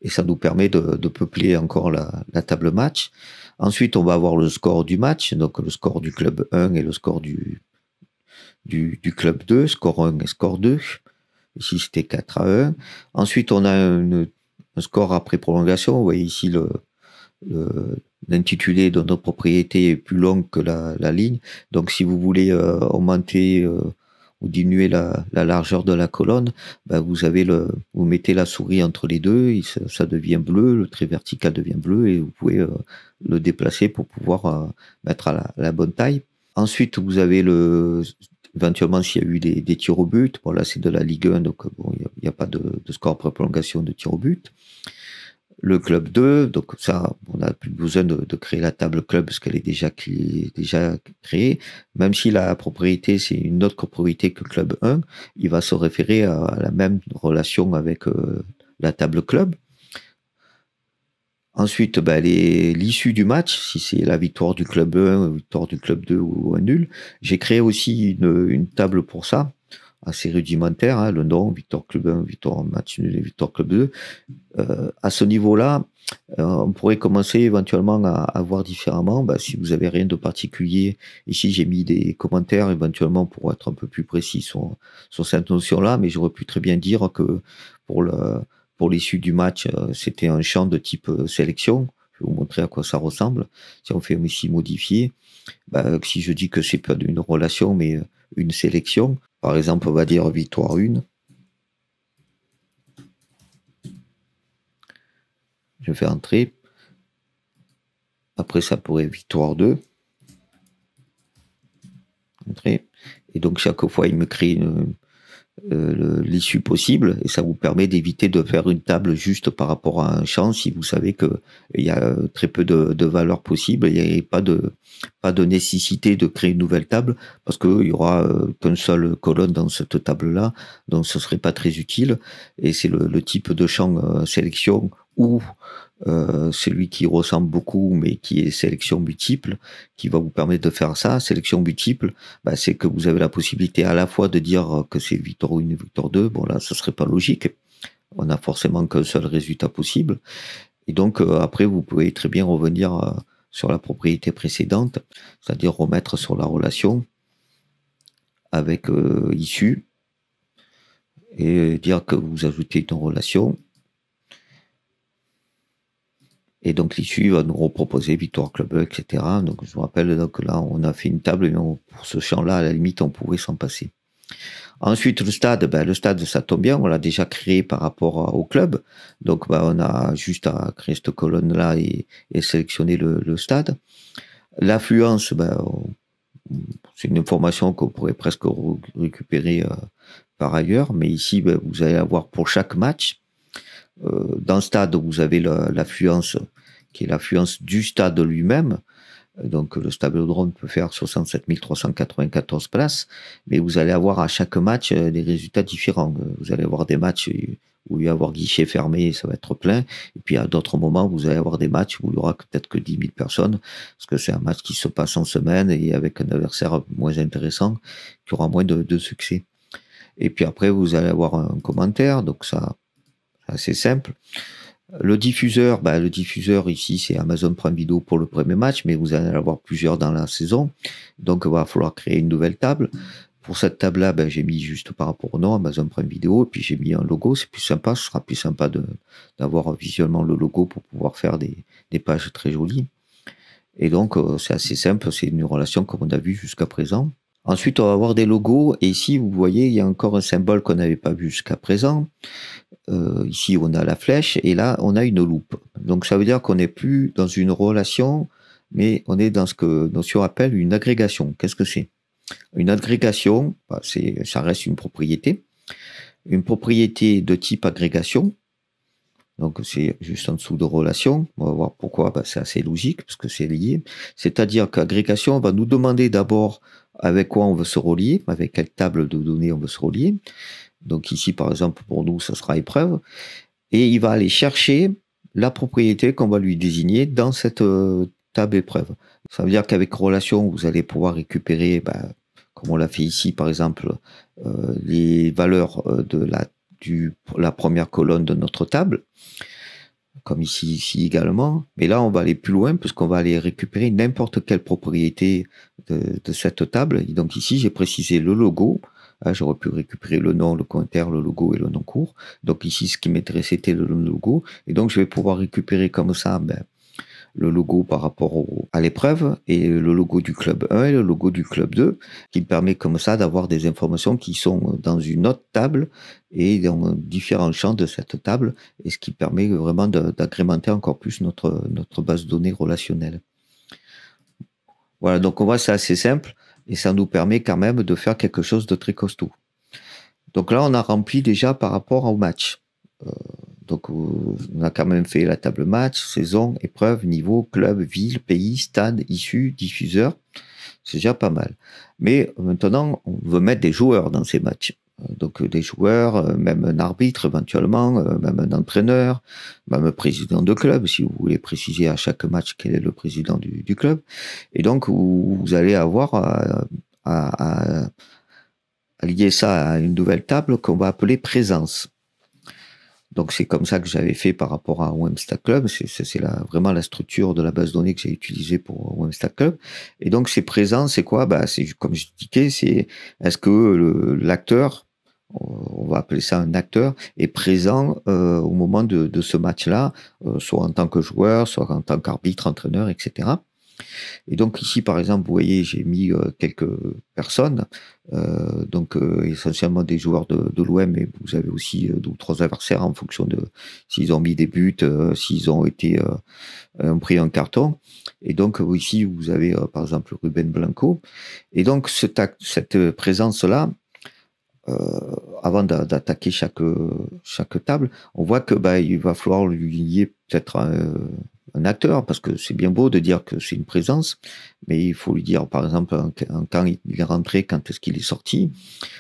et ça nous permet de peupler encore la table match. Ensuite, on va avoir le score du match, donc le score du club 1 et le score du club 2, score 1 et score 2. Ici, c'était 4-1. Ensuite, on a un score après prolongation. Vous voyez ici l'intitulé de notre propriété est plus long que la ligne. Donc, si vous voulez augmenter ou diminuer la largeur de la colonne, vous mettez la souris entre les deux, et ça devient bleu, le trait vertical devient bleu, et vous pouvez le déplacer pour pouvoir mettre à la bonne taille. Ensuite, vous avez éventuellement s'il y a eu des tirs au but. Bon, là c'est de la Ligue 1, donc bon, il n'y a pas de score après prolongation de tirs au but. Le club 2, donc ça, on n'a plus besoin de créer la table club parce qu'elle est déjà créée. Même si la propriété, c'est une autre propriété que club 1, il va se référer à la même relation avec la table club. Ensuite, l'issue du match, si c'est la victoire du club 1, victoire du club 2 ou un nul. J'ai créé aussi une table pour ça, assez rudimentaire, hein, le nom, victoire club 1, victoire match nul et victoire club 2. À ce niveau-là, on pourrait commencer éventuellement à voir différemment. Si vous avez rien de particulier, ici j'ai mis des commentaires éventuellement pour être un peu plus précis sur cette notion-là, mais j'aurais pu très bien dire que pour l'issue du match, c'était un champ de type sélection. Je vais vous montrer à quoi ça ressemble. Si on fait ici modifier, si je dis que c'est pas une relation, mais une sélection, par exemple, on va dire victoire 1. Je fais entrer. Après, ça pourrait victoire 2. Entrer. Et donc, chaque fois, il me crée l'issue possible, et ça vous permet d'éviter de faire une table juste par rapport à un champ si vous savez qu'il y a très peu de valeurs possibles. Il n'y a pas de nécessité de créer une nouvelle table parce qu'il y aura qu'une seule colonne dans cette table-là, donc ce serait pas très utile. Et c'est le type de champ sélection ou celui qui ressemble beaucoup mais qui est sélection multiple qui va vous permettre de faire ça. Sélection multiple, c'est que vous avez la possibilité à la fois de dire que c'est victoire 1 et victoire 2. Bon là, ce serait pas logique. On n'a forcément qu'un seul résultat possible. Et donc après, vous pouvez très bien revenir sur la propriété précédente, c'est-à-dire remettre sur la relation avec issue et dire que vous ajoutez une relation. Et donc l'issue va nous reproposer victoire club, etc. Donc je vous rappelle, donc là on a fait une table, mais pour ce champ-là, à la limite, on pouvait s'en passer. Ensuite, le stade, ça tombe bien, on l'a déjà créé par rapport au club. Donc on a juste à créer cette colonne-là et sélectionner le stade. L'affluence, c'est une information qu'on pourrait presque récupérer par ailleurs, mais ici, vous allez avoir pour chaque match. Dans le stade, vous avez l'affluence, qui est l'affluence du stade lui-même. Donc le Stadiodrome peut faire 67 394 places, mais vous allez avoir à chaque match des résultats différents. Vous allez avoir des matchs où il va y avoir guichet fermé, ça va être plein. Et puis à d'autres moments, vous allez avoir des matchs où il y aura peut-être que 10 000 personnes, parce que c'est un match qui se passe en semaine et avec un adversaire moins intéressant, qui aura moins de succès. Et puis après, vous allez avoir un commentaire, donc ça, c'est assez simple. Le diffuseur ici, c'est Amazon Prime Video pour le premier match, mais vous allez en avoir plusieurs dans la saison. Donc, il va falloir créer une nouvelle table. Pour cette table-là, j'ai mis juste par rapport au nom Amazon Prime Video, et puis j'ai mis un logo. C'est plus sympa, ce sera plus sympa d'avoir visuellement le logo pour pouvoir faire des pages très jolies. Et donc, c'est assez simple, c'est une relation comme on a vu jusqu'à présent. Ensuite, on va avoir des logos, et ici, vous voyez, il y a encore un symbole qu'on n'avait pas vu jusqu'à présent. Ici, on a la flèche, et là, on a une loupe. Donc, ça veut dire qu'on n'est plus dans une relation, mais on est dans ce que Notion appelle une agrégation. Qu'est-ce que c'est? Une agrégation, ça reste une propriété de type agrégation. Donc, c'est juste en dessous de relation. On va voir pourquoi. C'est assez logique, parce que c'est lié. C'est-à-dire qu'agrégation va nous demander d'abord avec quoi on veut se relier, avec quelle table de données on veut se relier. Donc ici, par exemple, pour nous, ça sera épreuve. Et il va aller chercher la propriété qu'on va lui désigner dans cette table épreuve. Ça veut dire qu'avec relation, vous allez pouvoir récupérer, comme on l'a fait ici, par exemple, les valeurs de la première colonne de notre table, comme ici également. Mais là, on va aller plus loin puisqu'on va aller récupérer n'importe quelle propriété de cette table. Et donc ici, j'ai précisé le logo. J'aurais pu récupérer le nom, le commentaire, le logo et le nom court. Donc ici, ce qui m'intéressait, c'était le logo. Et donc, je vais pouvoir récupérer comme ça le logo par rapport à l'épreuve et le logo du club 1 et le logo du club 2, qui me permet comme ça d'avoir des informations qui sont dans une autre table et dans différents champs de cette table, et ce qui permet vraiment d'agrémenter encore plus notre base de données relationnelle. Voilà, donc on voit c'est assez simple et ça nous permet quand même de faire quelque chose de très costaud. Donc là, on a rempli déjà par rapport au match. Donc, on a quand même fait la table match, saison, épreuve, niveau, club, ville, pays, stade, issue, diffuseur. C'est déjà pas mal. Mais maintenant, on veut mettre des joueurs dans ces matchs. Donc, des joueurs, même un arbitre éventuellement, même un entraîneur, même un président de club, si vous voulez préciser à chaque match quel est le président du club. Et donc, vous allez avoir à lier ça à une nouvelle table qu'on va appeler présence. Donc, c'est comme ça que j'avais fait par rapport à Webstack Club. C'est vraiment la structure de la base de données que j'ai utilisée pour Webstack Club. Et donc, c'est présent, c'est quoi? C'est comme je disais, c'est est-ce que l'acteur, on va appeler ça un acteur, est présent au moment de ce match-là, soit en tant que joueur, soit en tant qu'arbitre, entraîneur, etc. Et donc ici, par exemple, vous voyez, j'ai mis quelques personnes, essentiellement des joueurs de l'OM, mais vous avez aussi 2 ou 3 adversaires en fonction de s'ils ont mis des buts, s'ils ont pris un carton. Et donc ici, vous avez par exemple Ruben Blanco. Et donc cette présence-là, avant d'attaquer chaque table, on voit que il va falloir lui lier peut-être un acteur, parce que c'est bien beau de dire que c'est une présence, mais il faut lui dire, par exemple, quand il est rentré, quand est-ce qu'il est sorti,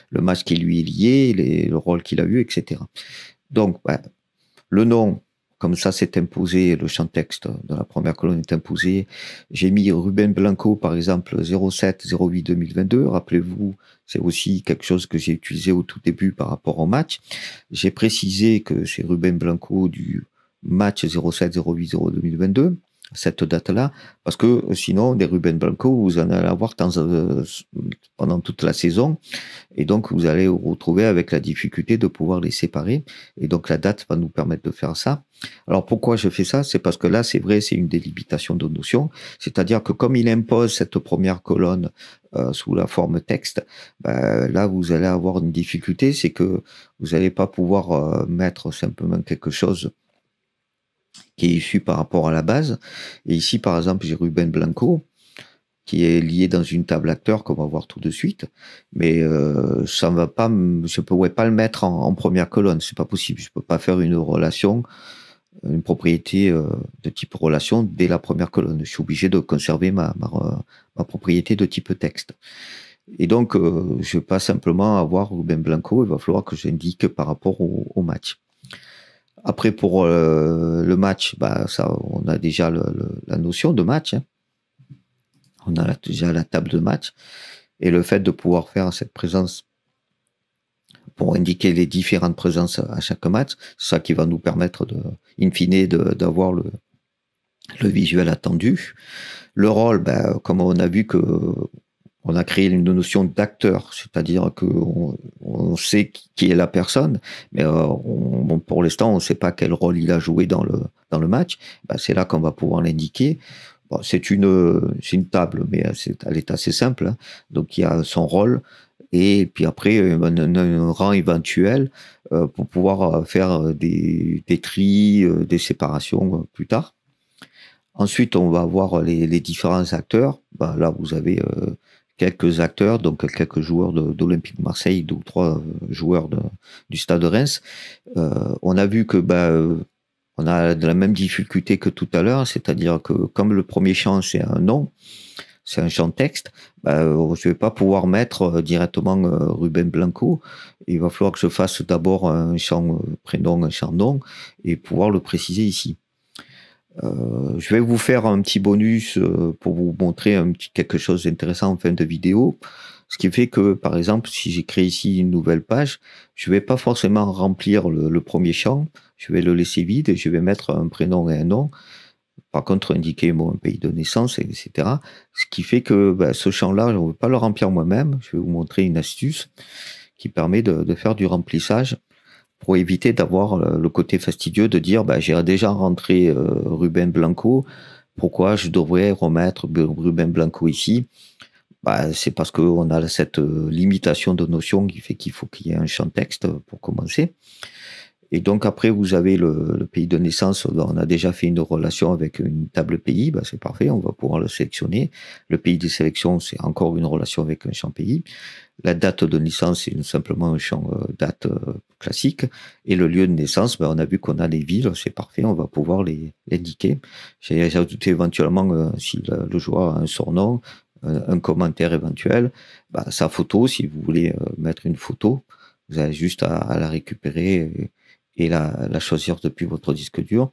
le match qui lui est lié, le rôle qu'il a eu, etc. Donc, le nom, comme ça, c'est imposé, le champ texte de la première colonne est imposé. J'ai mis Ruben Blanco, par exemple, 07-08-2022. Rappelez-vous, c'est aussi quelque chose que j'ai utilisé au tout début par rapport au match. J'ai précisé que c'est Ruben Blanco du match 07-08-2022, cette date-là, parce que sinon, des Ruben Blanco, vous en allez avoir pendant toute la saison, et donc vous allez vous retrouver avec la difficulté de pouvoir les séparer, et donc la date va nous permettre de faire ça. Alors pourquoi je fais ça? C'est parce que là, c'est vrai, c'est une délimitation de notion, c'est-à-dire que comme il impose cette première colonne sous la forme texte, là vous allez avoir une difficulté, c'est que vous n'allez pas pouvoir mettre simplement quelque chose qui est issu par rapport à la base. Et ici, par exemple, j'ai Ruben Blanco, qui est lié dans une table acteur qu'on va voir tout de suite. Mais ça ne va pas, je ne pourrais pas le mettre en première colonne. C'est pas possible. Je peux pas faire une relation une propriété de type relation dès la première colonne. Je suis obligé de conserver ma propriété de type texte. Et donc, je ne vais pas simplement avoir Ruben Blanco, il va falloir que j'indique par rapport au match. Après, pour le match, ça, on a déjà la notion de match. Hein. On a déjà la table de match. Et le fait de pouvoir faire cette présence pour indiquer les différentes présences à chaque match, c'est ça qui va nous permettre, in fine, d'avoir le visuel attendu. Le rôle, comme on a vu que on a créé une notion d'acteur, c'est-à-dire qu'on sait qui est la personne, mais pour l'instant, on ne sait pas quel rôle il a joué dans le match. C'est là qu'on va pouvoir l'indiquer. Bon, c'est une table, mais elle est assez simple. Hein. Donc, il y a son rôle et puis après, un rang éventuel pour pouvoir faire des tris, des séparations plus tard. Ensuite, on va voir les différents acteurs. Là, vous avez quelques acteurs, donc quelques joueurs d'Olympique Marseille, 2 ou 3 joueurs du Stade de Reims. On a vu que on a de la même difficulté que tout à l'heure, c'est-à-dire que comme le premier champ, c'est un nom, c'est un champ texte, je ne vais pas pouvoir mettre directement Ruben Blanco. Il va falloir que je fasse d'abord un champ prénom, un champ nom, et pouvoir le préciser ici. Je vais vous faire un petit bonus pour vous montrer quelque chose d'intéressant en fin de vidéo. Ce qui fait que, par exemple, si j'ai créé ici une nouvelle page, je ne vais pas forcément remplir le premier champ. Je vais le laisser vide et je vais mettre un prénom et un nom. Par contre, indiquer un pays de naissance, etc. Ce qui fait que ce champ-là, je ne vais pas le remplir moi-même. Je vais vous montrer une astuce qui permet de faire du remplissage pour éviter d'avoir le côté fastidieux de dire j'ai déjà rentré Ruben Blanco, pourquoi je devrais remettre Ruben Blanco ici? C'est parce qu'on a cette limitation de notion qui fait qu'il faut qu'il y ait un champ texte pour commencer. Et donc après, vous avez le pays de naissance. On a déjà fait une relation avec une table pays. C'est parfait, on va pouvoir le sélectionner. Le pays de sélection, c'est encore une relation avec un champ pays. La date de naissance, c'est simplement un champ date classique. Et le lieu de naissance, on a vu qu'on a les villes, c'est parfait, on va pouvoir l'indiquer. J'ai ajouté éventuellement, si le joueur a un surnom, un commentaire éventuel, sa photo, si vous voulez mettre une photo, vous avez juste à la récupérer et la choisir depuis votre disque dur.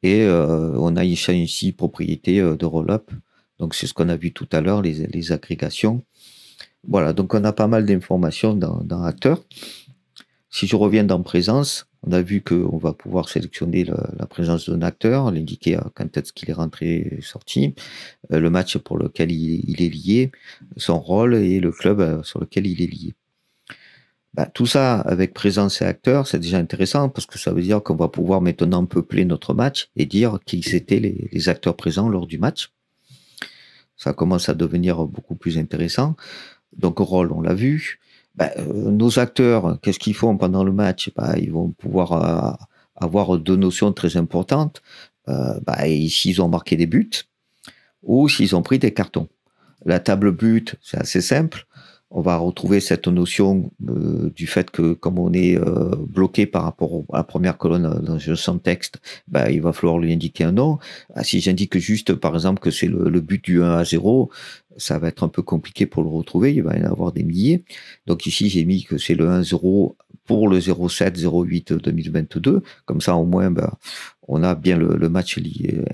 Et on a ici propriété de roll-up. Donc c'est ce qu'on a vu tout à l'heure, les agrégations. Voilà, donc on a pas mal d'informations dans Acteur. Si je reviens dans Présence, on a vu qu'on va pouvoir sélectionner la présence d'un acteur, l'indiquer quand est-ce qu'il est rentré et sorti, le match pour lequel il est lié, son rôle et le club sur lequel il est lié. Tout ça avec présence et acteur, c'est déjà intéressant parce que ça veut dire qu'on va pouvoir maintenant peupler notre match et dire qui étaient les acteurs présents lors du match. Ça commence à devenir beaucoup plus intéressant. Donc, rôle, on l'a vu. Nos acteurs, qu'est-ce qu'ils font pendant le match? Ils vont pouvoir avoir 2 notions très importantes. S'ils ont marqué des buts ou s'ils ont pris des cartons. La table but, c'est assez simple. On va retrouver cette notion du fait que comme on est bloqué par rapport à la première colonne dans un champ texte, il va falloir lui indiquer un nom. Si j'indique juste, par exemple, que c'est le but du 1-0, ça va être un peu compliqué pour le retrouver. Il va y en avoir des milliers. Donc ici, j'ai mis que c'est le 1-0 pour le 07-08 2022. Comme ça, au moins, on a bien le match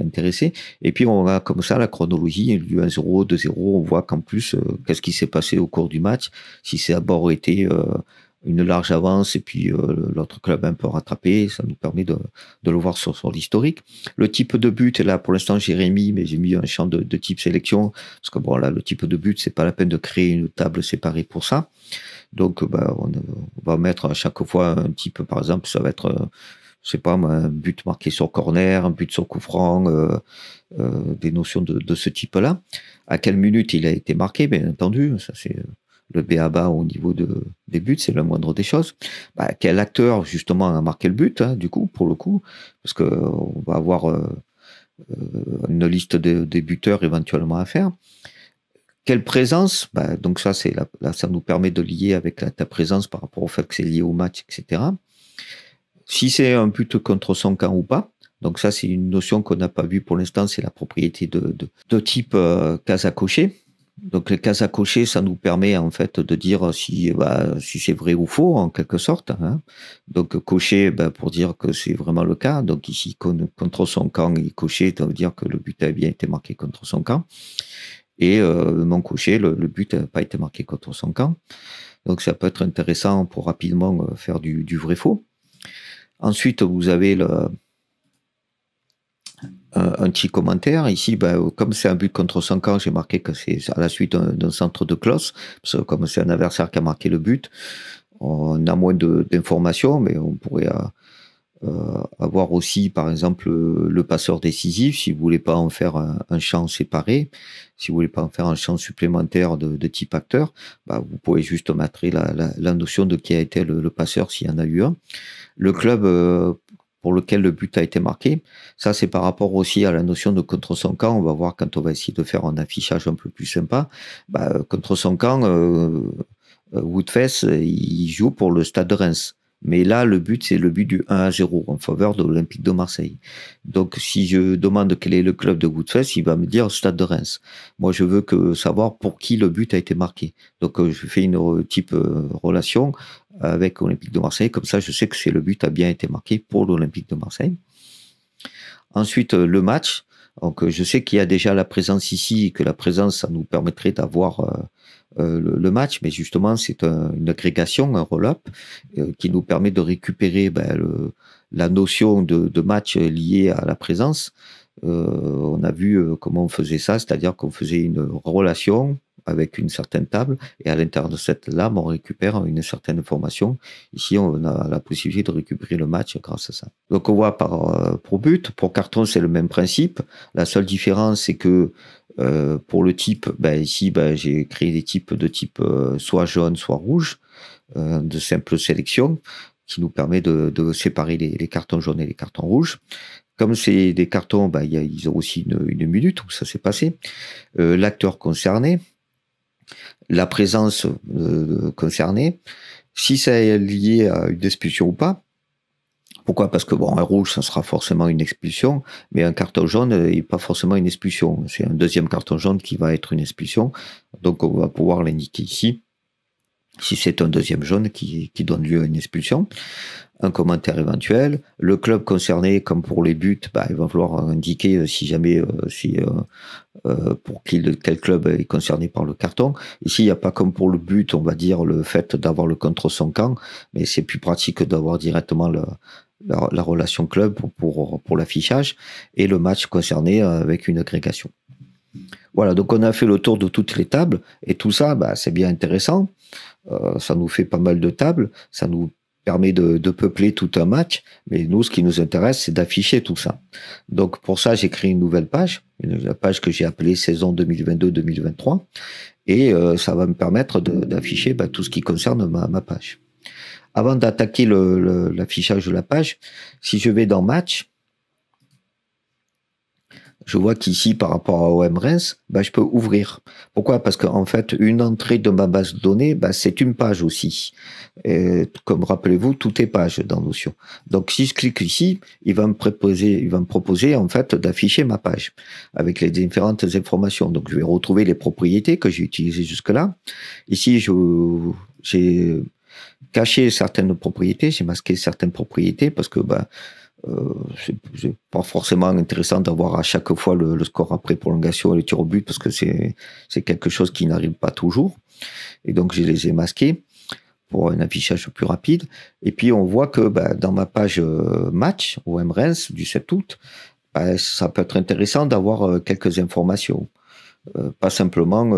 intéressé. Et puis, on a comme ça la chronologie du 1-0, 2-0. On voit qu'en plus, qu'est-ce qui s'est passé au cours du match. Si c'est d'abord été une large avance et puis l'autre club un peu rattrapé, ça nous permet de le voir sur l'historique. Le type de but, là, pour l'instant, j'ai mis un champ de type sélection. Parce que là, le type de but, c'est pas la peine de créer une table séparée pour ça. Donc, on va mettre à chaque fois un type, par exemple, ça va être, je sais pas, un but marqué sur corner, un but sur coup franc, des notions de ce type-là. À quelle minute il a été marqué, bien entendu, ça c'est le b.a.-ba au niveau des buts, c'est le moindre des choses. Quel acteur, justement, a marqué le but, du coup, pour le coup, parce qu'on va avoir une liste des buteurs éventuellement à faire. Quelle présence? Donc ça, ça nous permet de lier avec ta présence par rapport au fait que c'est lié au match, etc. Si c'est un but contre son camp ou pas, Donc ça, c'est une notion qu'on n'a pas vue pour l'instant, c'est la propriété de type case à cocher. Donc les cases à cocher, ça nous permet en fait de dire si c'est vrai ou faux en quelque sorte, hein. Donc cocher pour dire que c'est vraiment le cas. Donc ici contre son camp est coché, ça veut dire que le but a bien été marqué contre son camp. Et non coché, le but n'a pas été marqué contre son camp. Donc ça peut être intéressant pour rapidement faire du vrai-faux. Ensuite, vous avez un petit commentaire. Ici, comme c'est un but contre son camp, j'ai marqué que c'est à la suite d'un centre de cloche. Parce que comme c'est un adversaire qui a marqué le but, on a moins d'informations, mais on pourrait avoir aussi, par exemple, le passeur décisif, si vous voulez pas en faire un champ séparé, si vous voulez pas en faire un champ supplémentaire de type acteur, vous pouvez juste mettre la notion de qui a été le passeur s'il y en a eu un. Le club pour lequel le but a été marqué, ça c'est par rapport aussi à la notion de contre son camp. On va voir quand on va essayer de faire un affichage un peu plus sympa. Contre son camp, Woodfest, il joue pour le Stade de Reims. Mais là, le but, c'est le but du 1-0 en faveur de l'Olympique de Marseille. Donc, si je demande quel est le club de Woodfest, il va me dire Stade de Reims. Moi, je veux savoir pour qui le but a été marqué. Donc, je fais une type relation avec l'Olympique de Marseille. Comme ça, je sais que le but a bien été marqué pour l'Olympique de Marseille. Ensuite, le match. Donc, je sais qu'il y a déjà la présence ici et que la présence, ça nous permettrait d'avoir le match, mais justement, c'est une agrégation, un roll-up, qui nous permet de récupérer la notion de match liée à la présence. On a vu comment on faisait ça, c'est-à-dire qu'on faisait une relation avec une certaine table, et à l'intérieur de cette lame, on récupère une certaine information. Ici, on a la possibilité de récupérer le match grâce à ça. Donc, on voit pour but, pour carton, c'est le même principe. La seule différence, c'est que pour le type, ici, j'ai créé des types de type soit jaune, soit rouge, de simple sélection, qui nous permet de séparer les cartons jaunes et les cartons rouges. Comme c'est des cartons, ils ont aussi une minute où ça s'est passé. L'acteur concerné, la présence concernée, si ça est lié à une expulsion ou pas. Pourquoi? Parce que un rouge, ça sera forcément une expulsion, mais un carton jaune n'est pas forcément une expulsion. C'est un deuxième carton jaune qui va être une expulsion. Donc, on va pouvoir l'indiquer ici. Si c'est un deuxième jaune qui donne lieu à une expulsion, un commentaire éventuel. Le club concerné, comme pour les buts, il va falloir indiquer si jamais pour quel club est concerné par le carton. Ici, il n'y a pas comme pour le but, on va dire le fait d'avoir le contre son camp, mais c'est plus pratique d'avoir directement la relation club pour l'affichage et le match concerné avec une agrégation. Voilà, donc on a fait le tour de toutes les tables et tout ça, c'est bien intéressant. Ça nous fait pas mal de tables, ça nous permet de peupler tout un match, mais nous, ce qui nous intéresse, c'est d'afficher tout ça. Donc pour ça, j'ai créé une nouvelle page, une page que j'ai appelée saison 2022-2023, et ça va me permettre d'afficher tout ce qui concerne ma page. Avant d'attaquer l'affichage de la page, si je vais dans match, je vois qu'ici, par rapport à OM Reims, je peux ouvrir. Pourquoi? Parce qu'en fait, une entrée de ma base de données, c'est une page aussi. Et comme rappelez-vous, tout est page dans Notion. Donc, si je clique ici, il va me proposer en fait d'afficher ma page avec les différentes informations. Donc, je vais retrouver les propriétés que j'ai utilisées jusque-là. Ici, j'ai caché certaines propriétés, j'ai masqué certaines propriétés parce que c'est pas forcément intéressant d'avoir à chaque fois le score après prolongation et les tirs au but parce que c'est quelque chose qui n'arrive pas toujours. Et donc, je les ai masqués pour un affichage plus rapide. Et puis, on voit que dans ma page match OM Reims du 7 août, ça peut être intéressant d'avoir quelques informations. Pas simplement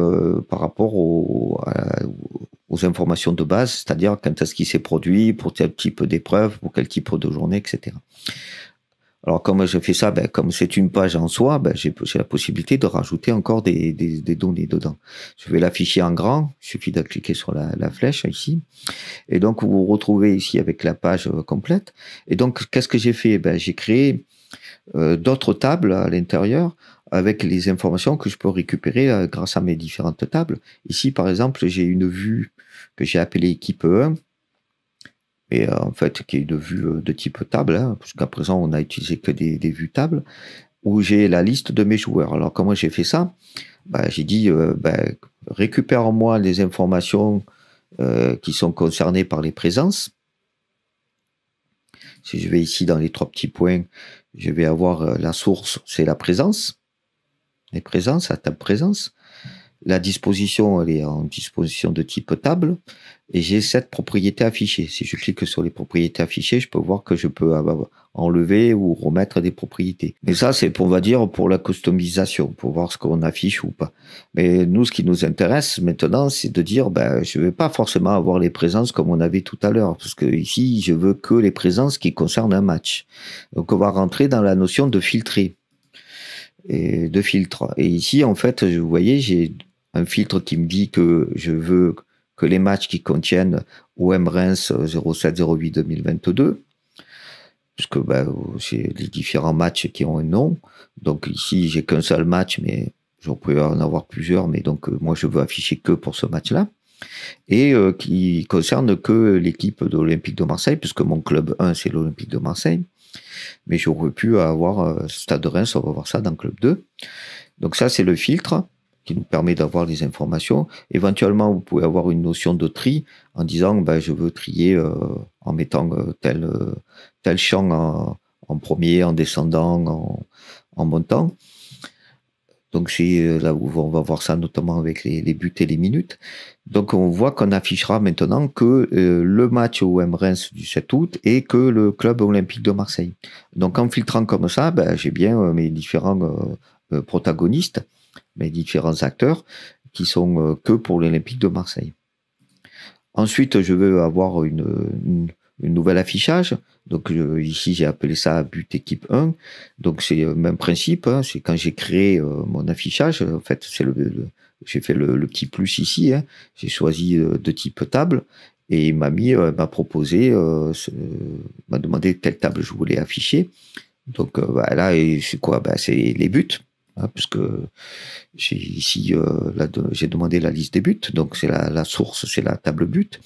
par rapport aux informations de base, c'est-à-dire quand est-ce qu'il s'est produit, pour tel type d'épreuve, pour quel type de journée, etc. Alors, comme je fais ça, comme c'est une page en soi, j'ai la possibilité de rajouter encore des données dedans. Je vais l'afficher en grand, il suffit de cliquer sur la flèche ici. Et donc, vous vous retrouvez ici avec la page complète. Et donc, qu'est-ce que j'ai fait? J'ai créé d'autres tables à l'intérieur avec les informations que je peux récupérer grâce à mes différentes tables. Ici, par exemple, j'ai une vue que j'ai appelée équipe 1 et en fait qui est une vue de type table, hein, parce qu'à présent on n'a utilisé que des vues tables, où j'ai la liste de mes joueurs. Alors comment j'ai fait ça? J'ai dit récupère-moi les informations qui sont concernées par les présences. Si je vais ici dans les 3 petits points, je vais avoir la source, c'est la présence, les présences, la table présence. La disposition, elle est en disposition de type table, et j'ai 7 propriétés affichées. Si je clique sur les propriétés affichées, je peux voir que je peux enlever ou remettre des propriétés. Mais ça, c'est, on va dire, pour la customisation, pour voir ce qu'on affiche ou pas. Mais nous, ce qui nous intéresse maintenant, c'est de dire, je ne vais pas forcément avoir les présences comme on avait tout à l'heure, parce que ici, je veux que les présences qui concernent un match. Donc, on va rentrer dans la notion de filtrer et de filtre. Et ici, en fait, vous voyez, j'ai un filtre qui me dit que je veux que les matchs qui contiennent OM Reims 07-08-2022, puisque c'est les différents matchs qui ont un nom. Donc ici, j'ai qu'un seul match, mais je pourrais en avoir plusieurs, mais donc moi, je veux afficher que pour ce match-là. Et qui concerne que l'équipe de l'Olympique de Marseille, puisque mon club 1, c'est l'Olympique de Marseille. Mais j'aurais pu avoir Stade de Reims, on va voir ça dans Club 2. Donc ça, c'est le filtre qui nous permet d'avoir les informations. Éventuellement, vous pouvez avoir une notion de tri en disant, je veux trier en mettant tel champ en premier, en descendant, en montant. Donc c'est là où on va voir ça notamment avec les buts et les minutes. Donc on voit qu'on affichera maintenant que le match OM Reims du 7 août et que le club olympique de Marseille. Donc en filtrant comme ça, j'ai bien mes différents protagonistes, mes différents acteurs qui sont que pour l'Olympique de Marseille. Ensuite, je veux avoir une nouvel affichage. Donc ici, j'ai appelé ça but équipe 1. Donc c'est le même principe. Hein, c'est quand j'ai créé mon affichage. En fait, c'est j'ai fait le petit plus ici. Hein, j'ai choisi de type table. Et il m'a proposé, m'a demandé quelle table je voulais afficher. Donc là, c'est quoi? C'est les buts. Hein, puisque ici, j'ai demandé la liste des buts. Donc c'est la source, c'est la table but.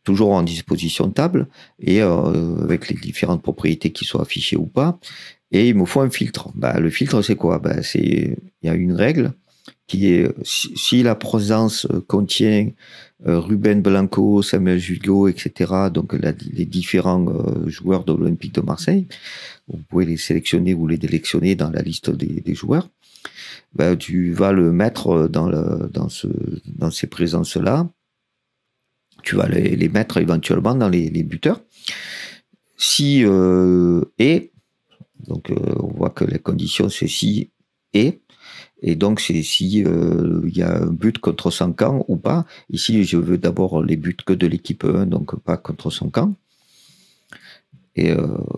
Toujours en disposition de table et avec les différentes propriétés qui soient affichées ou pas. Et il me faut un filtre. Le filtre, c'est quoi? Il y a une règle qui est si la présence contient Ruben Blanco, Samuel Julio, etc., donc les différents joueurs de l'Olympique de Marseille, vous pouvez les sélectionner ou les délectionner dans la liste des joueurs. Tu vas le mettre dans ces présences-là. Tu vas les mettre éventuellement dans les buteurs. Si et, donc on voit que les conditions c'est si et donc c'est si il y a un but contre son camp ou pas. Ici, je veux d'abord les buts que de l'équipe 1, donc pas contre son camp. Et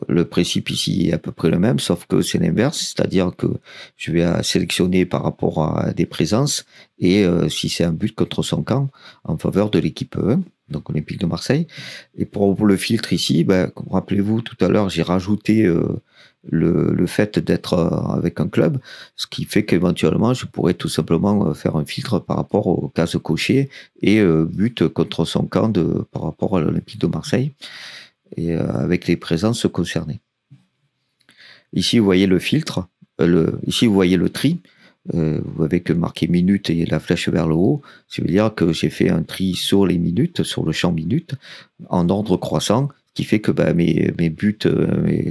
le principe ici est à peu près le même, sauf que c'est l'inverse, c'est-à-dire que je vais sélectionner par rapport à des présences et si c'est un but contre son camp en faveur de l'équipe 1, donc Olympique de Marseille. Et pour le filtre ici, rappelez-vous tout à l'heure, j'ai rajouté le fait d'être avec un club, ce qui fait qu'éventuellement je pourrais tout simplement faire un filtre par rapport aux cases cochées et but contre son camp par rapport à l'Olympique de Marseille et avec les présences concernées. Ici, vous voyez le filtre, ici vous voyez le tri, avec marqué minutes et la flèche vers le haut. Ça veut dire que j'ai fait un tri sur les minutes, sur le champ minutes, en ordre croissant, qui fait que mes buts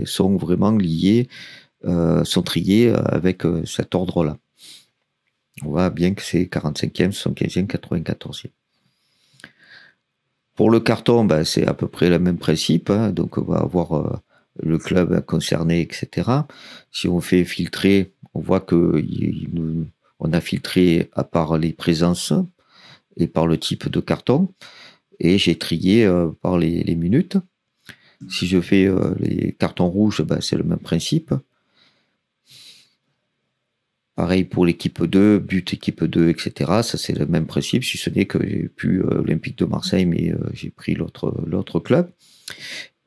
sont vraiment liés, sont triés avec cet ordre-là. On voit bien que c'est 45e, 75e, 94e. Pour le carton, c'est à peu près le même principe. Hein, donc, on va avoir le club concerné, etc. Si on fait filtrer, on voit que on a filtré à part les présences et par le type de carton. Et j'ai trié par les minutes. Si je fais les cartons rouges, c'est le même principe. Pareil pour l'équipe 2, but équipe 2, etc. Ça, c'est le même principe, si ce n'est que j'ai plus l'Olympique de Marseille, mais j'ai pris l'autre club.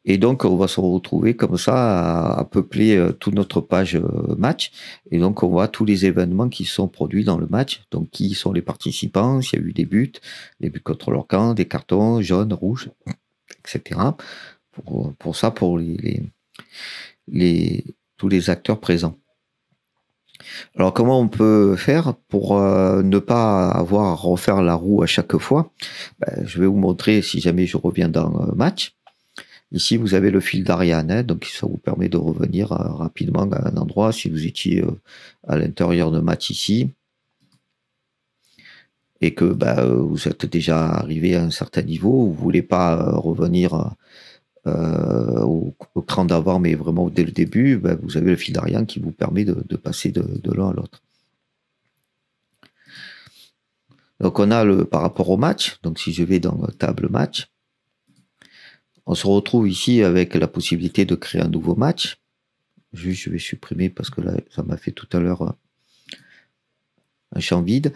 Et donc, on va se retrouver comme ça à peupler toute notre page match. Et donc, on voit tous les événements qui sont produits dans le match. Donc, qui sont les participants, s'il y a eu des buts contre leur camp, des cartons jaunes, rouges, etc. Pour ça, pour tous les acteurs présents. Alors, comment on peut faire pour ne pas avoir à refaire la roue à chaque fois? Je vais vous montrer si jamais je reviens dans match. Ici, vous avez le fil d'Ariane, hein, donc ça vous permet de revenir rapidement à un endroit si vous étiez à l'intérieur de match ici et que vous êtes déjà arrivé à un certain niveau, vous ne voulez pas revenir au cran d'avant, mais vraiment dès le début, vous avez le fil d'Ariane qui vous permet de passer de l'un à l'autre. Donc on a par rapport au match, donc si je vais dans table match, on se retrouve ici avec la possibilité de créer un nouveau match. Juste, je vais supprimer parce que là, ça m'a fait tout à l'heure un champ vide.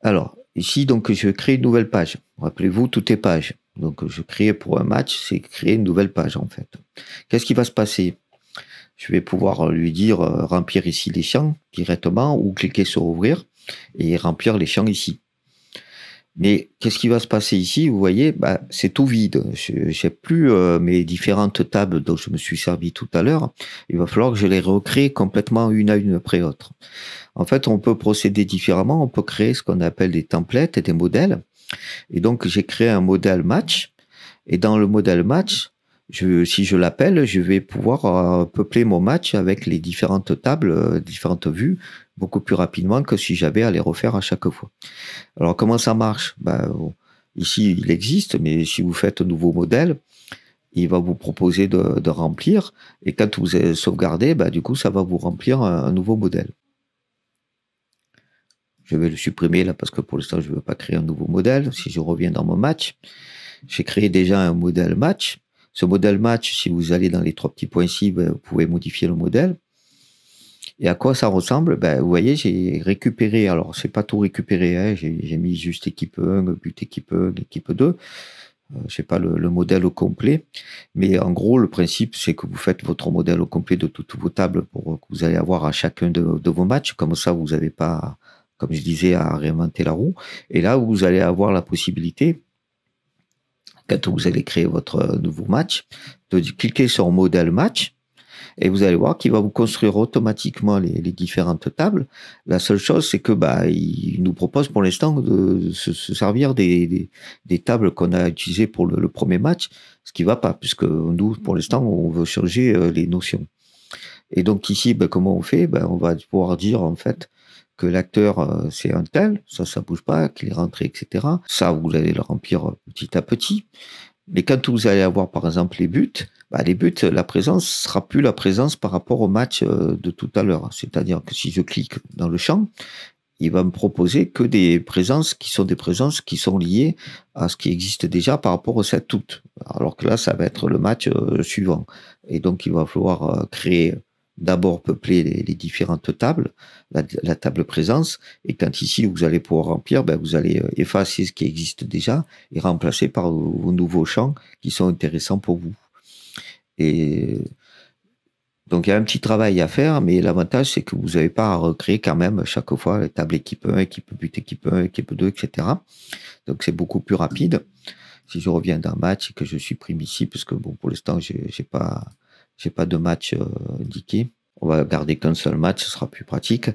Alors, ici, donc, je crée une nouvelle page. Rappelez-vous, tout est page. Donc, je crée pour un match, c'est créer une nouvelle page, en fait. Qu'est-ce qui va se passer? Je vais pouvoir lui dire remplir ici les champs directement ou cliquer sur ouvrir et remplir les champs ici. Mais qu'est-ce qui va se passer ici? Vous voyez, c'est tout vide. Je n'ai plus mes différentes tables dont je me suis servi tout à l'heure. Il va falloir que je les recrée complètement une à une après l'autre. En fait, on peut procéder différemment. On peut créer ce qu'on appelle des templates et des modèles. Et donc, j'ai créé un modèle match. Et dans le modèle match, si je l'appelle, je vais pouvoir peupler mon match avec les différentes tables, différentes vues, beaucoup plus rapidement que si j'avais à les refaire à chaque fois. Alors, comment ça marche? Ici, il existe, mais si vous faites un nouveau modèle, il va vous proposer de remplir. Et quand vous avez sauvegardé, du coup, ça va vous remplir un nouveau modèle. Je vais le supprimer là parce que pour l'instant, je ne veux pas créer un nouveau modèle. Si je reviens dans mon match, j'ai créé déjà un modèle match. Ce modèle match, si vous allez dans les 3 petits points ici, vous pouvez modifier le modèle. Et à quoi ça ressemble? Vous voyez, j'ai récupéré, alors c'est pas tout récupéré, hein, j'ai mis juste équipe 1, but équipe 1, équipe 2. Je sais pas le modèle au complet, mais en gros, le principe, c'est que vous faites votre modèle au complet de toutes vos tables pour que vous allez avoir à chacun de vos matchs. Comme ça, vous n'avez pas, comme je disais, à réinventer la roue. Et là, vous allez avoir la possibilité, quand vous allez créer votre nouveau match, de cliquer sur modèle match. Et vous allez voir qu'il va vous construire automatiquement les différentes tables. La seule chose, c'est que il nous propose pour l'instant de se servir des tables qu'on a utilisées pour le premier match, ce qui va pas, puisque nous, pour l'instant, on veut changer les notions. Et donc ici, comment on fait? On va pouvoir dire en fait que l'acteur c'est un tel, ça bouge pas, qu'il est rentré, etc. Ça, vous allez le remplir petit à petit. Mais quand vous allez avoir, par exemple, les buts, la présence sera plus la présence par rapport au match de tout à l'heure. C'est-à-dire que si je clique dans le champ, il va me proposer que des présences qui sont liées à ce qui existe déjà par rapport au 7 août. Alors que là, ça va être le match suivant. Et donc, il va falloir créer, d'abord peupler les différentes tables, la table présence, et quand ici vous allez pouvoir remplir, vous allez effacer ce qui existe déjà et remplacer par vos nouveaux champs qui sont intéressants pour vous. Et donc il y a un petit travail à faire, mais l'avantage c'est que vous n'avez pas à recréer quand même chaque fois la table équipe 1, équipe but, équipe 1, équipe 2, etc. Donc c'est beaucoup plus rapide. Si je reviens d'un match et que je supprime ici, parce que pour l'instant j'ai pas de match indiqué. On va garder qu'un seul match, ce sera plus pratique.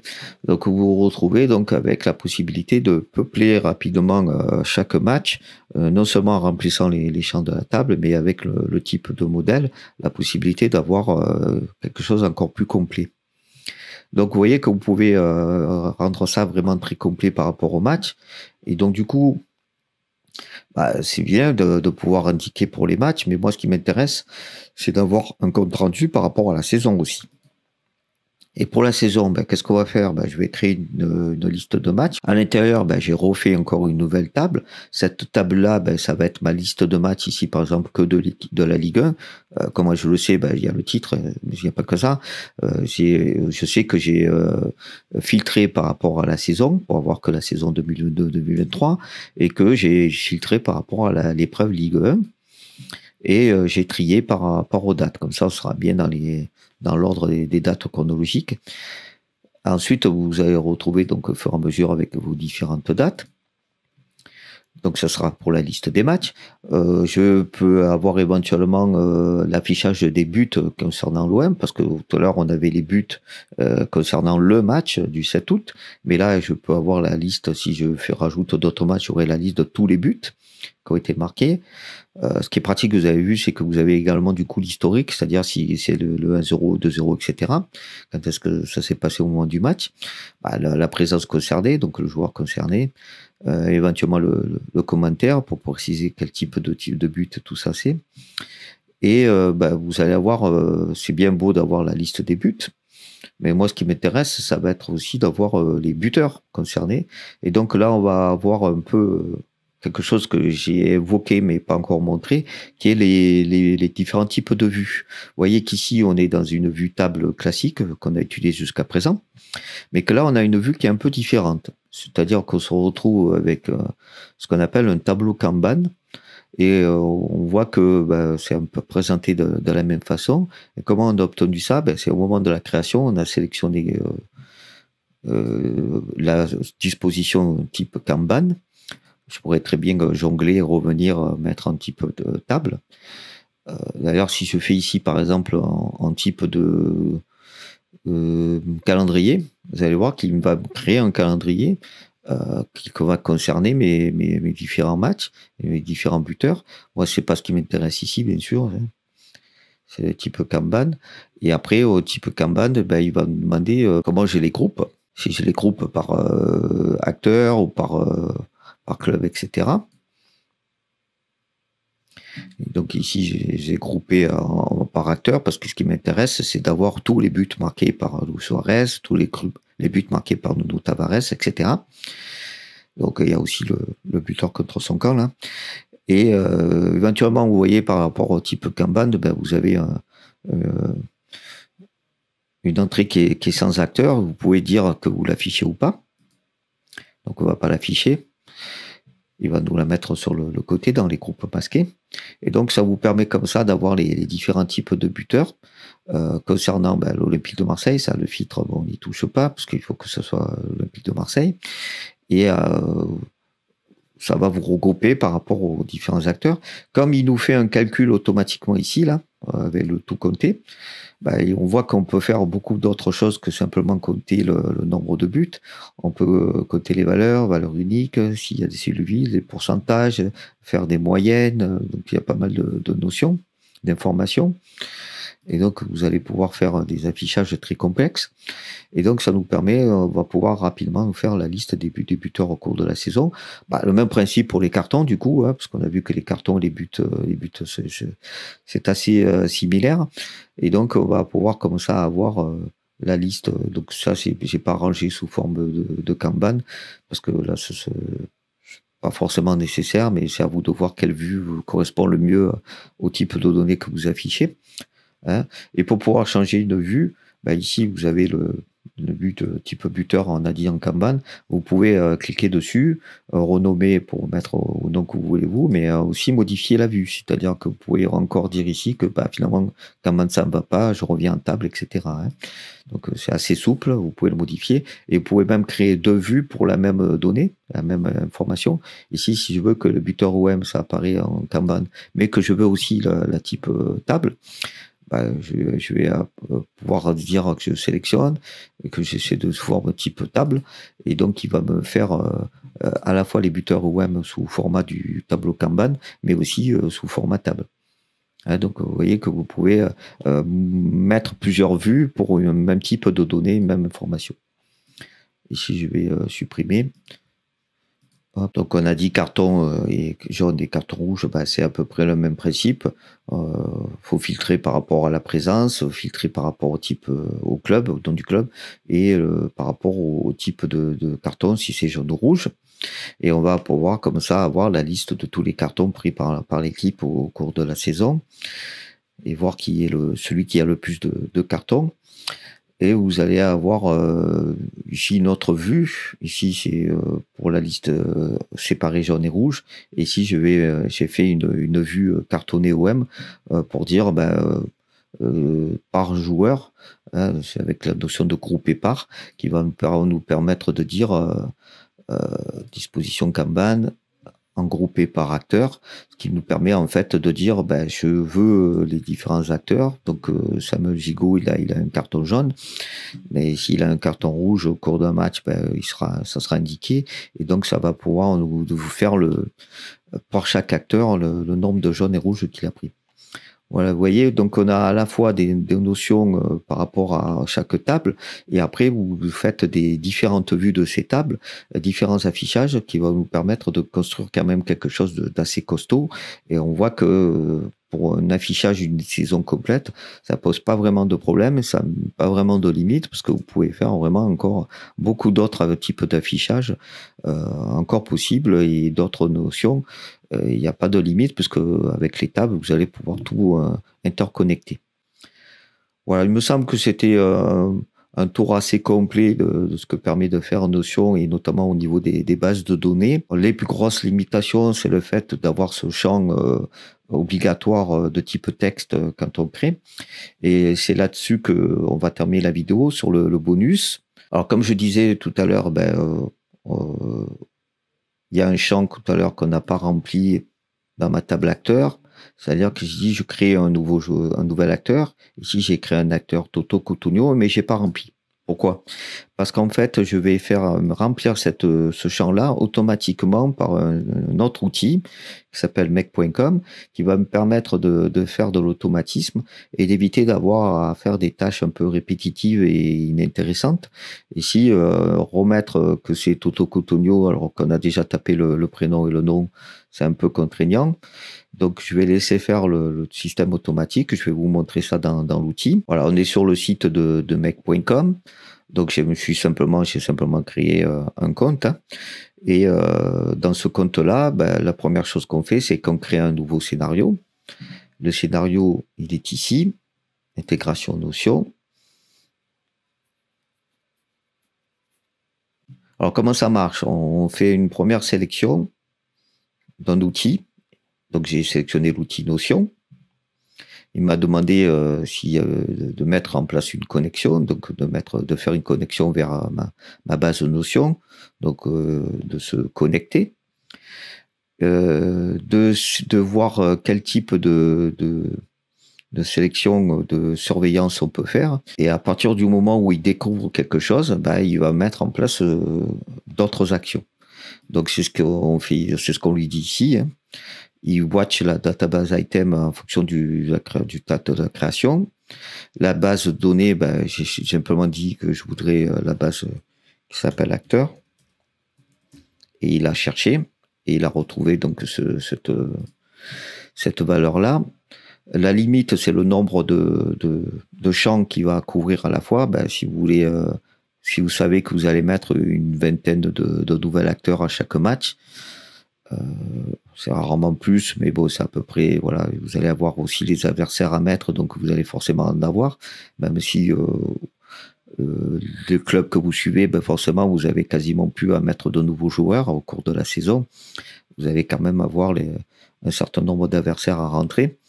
Donc vous vous retrouvez donc avec la possibilité de peupler rapidement chaque match, non seulement en remplissant les champs de la table, mais avec le type de modèle, la possibilité d'avoir quelque chose encore plus complet. Donc vous voyez que vous pouvez rendre ça vraiment très complet par rapport au match. Et donc du coup, c'est bien de pouvoir indiquer pour les matchs, mais moi ce qui m'intéresse, c'est d'avoir un compte rendu par rapport à la saison aussi. Et pour la saison, qu'est-ce qu'on va faire? Je vais créer une liste de matchs. À l'intérieur, j'ai refait encore une nouvelle table. Cette table-là, ça va être ma liste de matchs ici, par exemple, que de la Ligue 1. Comment je le sais? Il y a le titre, mais il n'y a pas que ça. Je sais que j'ai filtré par rapport à la saison, pour avoir que la saison 2022-2023, et que j'ai filtré par rapport à l'épreuve Ligue 1. Et j'ai trié par rapport aux dates. Comme ça, on sera bien dans l'ordre des dates chronologiques. Ensuite, vous allez retrouver donc au fur et à mesure avec vos différentes dates. Donc, ce sera pour la liste des matchs. Je peux avoir éventuellement l'affichage des buts concernant l'OM, parce que tout à l'heure, on avait les buts concernant le match du 7 août. Mais là, je peux avoir la liste, si je rajoute d'autres matchs, j'aurai la liste de tous les buts qui ont été marqués. Ce qui est pratique, vous avez vu, c'est que vous avez également du coup l'historique, c'est-à-dire si c'est le 1-0, 2-0, etc. Quand est-ce que ça s'est passé au moment du match, la présence concernée, donc le joueur concerné, éventuellement le commentaire pour préciser quel type de but tout ça c'est. Et vous allez avoir, c'est bien beau d'avoir la liste des buts, mais moi ce qui m'intéresse, ça va être aussi d'avoir les buteurs concernés. Et donc là, on va avoir un peu quelque chose que j'ai évoqué mais pas encore montré, qui est les différents types de vues. Vous voyez qu'ici, on est dans une vue table classique qu'on a utilisée jusqu'à présent, mais que là, on a une vue qui est un peu différente. C'est-à-dire qu'on se retrouve avec ce qu'on appelle un tableau Kanban, et on voit que c'est un peu présenté de la même façon. Et comment on a obtenu ça? C'est au moment de la création, on a sélectionné la disposition type Kanban. Je pourrais très bien jongler, revenir, mettre un type de table. D'ailleurs, si je fais ici, par exemple, en type de calendrier, vous allez voir qu'il va créer un calendrier qui va concerner mes différents matchs et mes différents buteurs. Moi, c'est pas ce qui m'intéresse ici, bien sûr. Hein. C'est le type Kanban. Et après, au type Kanban, il va me demander comment j'ai les groupes. Si je les groupe par acteur ou par club, etc. Et donc ici, j'ai groupé par acteur parce que ce qui m'intéresse, c'est d'avoir tous les buts marqués par Luis Suarez, tous les buts marqués par Nuno Tavares, etc. Donc il y a aussi le buteur contre son camp là. Et éventuellement, vous voyez par rapport au type Kanban, vous avez une entrée qui est sans acteur. Vous pouvez dire que vous l'affichez ou pas. Donc on va pas l'afficher. Il va nous la mettre sur le côté dans les groupes masqués. Et donc, ça vous permet comme ça d'avoir les différents types de buteurs. Concernant l'Olympique de Marseille, ça, le filtre, on n'y touche pas, parce qu'il faut que ce soit l'Olympique de Marseille. Et ça va vous regrouper par rapport aux différents acteurs. Comme il nous fait un calcul automatiquement ici, là, avec le tout compté, on voit qu'on peut faire beaucoup d'autres choses que simplement compter le nombre de buts. On peut compter les valeurs uniques, s'il y a des cellules vides, les pourcentages, faire des moyennes. Donc il y a pas mal de notions, d'informations. Et donc vous allez pouvoir faire des affichages très complexes. Et donc ça nous permet, on va pouvoir rapidement faire la liste des buteurs au cours de la saison. Le même principe pour les cartons du coup, hein, parce qu'on a vu que les cartons, les buts, c'est assez similaire. Et donc on va pouvoir comme ça avoir la liste. Donc ça, j'ai pas rangé sous forme de Kanban, parce que là, c'est pas forcément nécessaire, mais c'est à vous de voir quelle vue correspond le mieux au type de données que vous affichez. Hein. Et pour pouvoir changer une vue, ici vous avez le but type buteur, on a dit en Kanban. Vous pouvez cliquer dessus, renommer pour mettre au nom que vous voulez vous, mais aussi modifier la vue. C'est-à-dire que vous pouvez encore dire ici que finalement Kanban ça ne va pas, je reviens en table, etc. Hein. Donc c'est assez souple, vous pouvez le modifier et vous pouvez même créer deux vues pour la même donnée, la même information. Ici, si je veux que le buteur OM ça apparaît en Kanban, mais que je veux aussi la type table, je vais pouvoir dire que je sélectionne et que j'essaie de forme type table, et donc il va me faire à la fois les buteurs OM sous format du tableau Kanban, mais aussi sous format table. Hein, donc vous voyez que vous pouvez mettre plusieurs vues pour un même type de données, même information. Ici je vais supprimer. Donc on a dit carton et jaune et carton rouge, c'est à peu près le même principe. Faut filtrer par rapport à la présence, filtrer par rapport au type, au club, au nom du club, et par rapport au type de carton, si c'est jaune ou rouge. Et on va pouvoir comme ça avoir la liste de tous les cartons pris par l'équipe au cours de la saison, et voir qui est celui qui a le plus de cartons. Et vous allez avoir ici une autre vue. Ici, c'est pour la liste séparée jaune et rouge. Et ici, j'ai fait une vue cartonnée OM pour dire par joueur. Hein, c'est avec la notion de groupe et par qui va nous permettre de dire disposition Kanban, groupés par acteur, ce qui nous permet en fait de dire ben, je veux les différents acteurs. Donc Samuel Gigot, il a un carton jaune, mais s'il a un carton rouge au cours d'un match, ben, ça sera indiqué. Et donc ça va pouvoir vous faire par chaque acteur le nombre de jaunes et rouges qu'il a pris. Voilà, vous voyez, donc on a à la fois des notions par rapport à chaque table, et après vous faites des différentes vues de ces tables, différents affichages qui vont nous permettre de construire quand même quelque chose d'assez costaud. Et on voit que pour un affichage d'une saison complète, ça pose pas vraiment de problème, ça pas vraiment de limite, parce que vous pouvez faire vraiment encore beaucoup d'autres types d'affichages encore possibles et d'autres notions. Il n'y a pas de limite, puisque avec les tables, vous allez pouvoir tout interconnecter. Voilà, il me semble que c'était un tour assez complet de ce que permet de faire Notion, et notamment au niveau des bases de données. Les plus grosses limitations, c'est le fait d'avoir ce champ obligatoire de type texte quand on crée. Et c'est là-dessus qu'on va terminer la vidéo, sur le bonus. Alors, comme je disais tout à l'heure, il y a un champ tout à l'heure qu'on n'a pas rempli dans ma table acteur. C'est-à-dire que je crée un nouvel acteur. Ici, j'ai créé un acteur Toto Cotugno, mais j'ai pas rempli. Pourquoi? Parce qu'en fait, je vais faire remplir ce champ-là automatiquement par un autre outil qui s'appelle mec.com, qui va me permettre de faire de l'automatisme et d'éviter d'avoir à faire des tâches un peu répétitives et inintéressantes. Ici, remettre que c'est Toto Cotugno alors qu'on a déjà tapé le prénom et le nom, c'est un peu contraignant. Donc, je vais laisser faire le système automatique. Je vais vous montrer ça dans l'outil. Voilà, on est sur le site de mec.com. Donc, j'ai simplement créé un compte. Hein. Et dans ce compte-là, la première chose qu'on fait, c'est qu'on crée un nouveau scénario. Le scénario, il est ici. Intégration Notion. Alors, comment ça marche? On fait une première sélection d'un outil. Donc, j'ai sélectionné l'outil Notion. Il m'a demandé de mettre en place une connexion, donc de faire une connexion vers ma base Notion, donc de se connecter, de voir quel type de sélection, de surveillance on peut faire. Et à partir du moment où il découvre quelque chose, il va mettre en place d'autres actions. Donc c'est ce qu'on fait, c'est ce qu'on lui dit ici. Hein. Il watch la database item en fonction du date de la création. La base de données, j'ai simplement dit que je voudrais la base qui s'appelle acteur. Et il a cherché et il a retrouvé donc cette valeur-là. La limite, c'est le nombre de champs qu'il va couvrir à la fois. Si vous voulez, si vous savez que vous allez mettre une vingtaine de nouveaux acteurs à chaque match, c'est rarement plus, mais bon, c'est à peu près, voilà, vous allez avoir aussi les adversaires à mettre, donc vous allez forcément en avoir, même si le club que vous suivez, forcément, vous avez quasiment plus à mettre de nouveaux joueurs au cours de la saison. Vous allez quand même avoir un certain nombre d'adversaires à rentrer.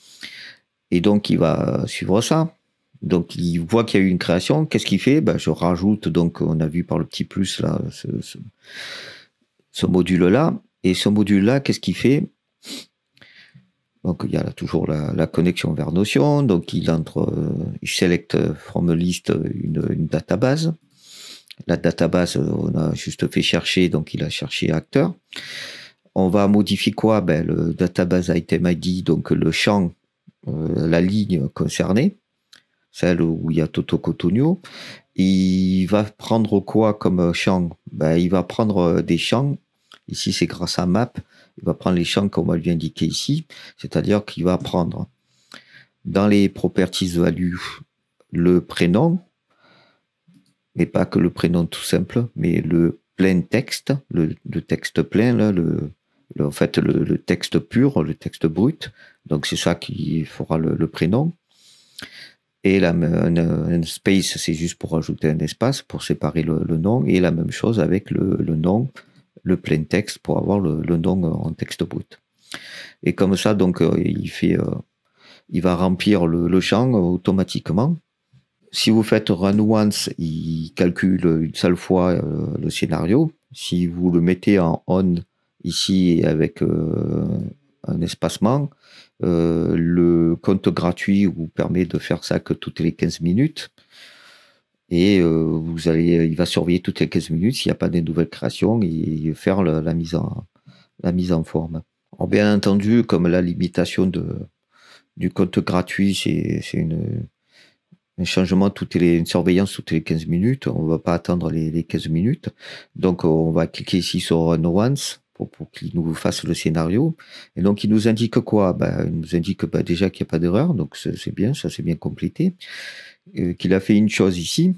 Et donc, il va suivre ça. Donc, il voit qu'il y a eu une création. Qu'est-ce qu'il fait? Je rajoute, donc, on a vu par le petit plus, là, ce module-là. Et ce module-là, qu'est-ce qu'il fait? Donc, il y a toujours la connexion vers Notion. Donc, il select from a list une database. La database, on a juste fait chercher, donc il a cherché acteur. On va modifier quoi? Le database item ID, donc le champ, la ligne concernée, celle où il y a Toto Cotugno. Il va prendre quoi comme champ? Il va prendre des champs. Ici, c'est grâce à Map. Il va prendre les champs qu'on va lui indiquer ici. C'est-à-dire qu'il va prendre dans les properties value le prénom, mais pas que le prénom tout simple, mais le plain text, le texte plein, là, en fait, le texte pur, le texte brut. Donc, c'est ça qui fera le prénom. Et un space, c'est juste pour ajouter un espace, pour séparer le nom. Et la même chose avec le nom, le plain text, pour avoir le nom en texte brut. Et comme ça, donc, il va remplir le champ automatiquement. Si vous faites run once, il calcule une seule fois le scénario. Si vous le mettez en on, ici avec un espacement. Le compte gratuit vous permet de faire ça que toutes les 15 minutes. Et il va surveiller toutes les 15 minutes s'il n'y a pas de nouvelles créations et faire la mise en forme. Alors, bien entendu, comme la limitation du compte gratuit, c'est un changement, une surveillance toutes les 15 minutes. On ne va pas attendre les 15 minutes. Donc, on va cliquer ici sur Run Once pour qu'il nous fasse le scénario. Et donc, il nous indique quoi? Ben, il nous indique déjà qu'il n'y a pas d'erreur. Donc, c'est bien, ça c'est bien complété. Qu'il a fait une chose ici.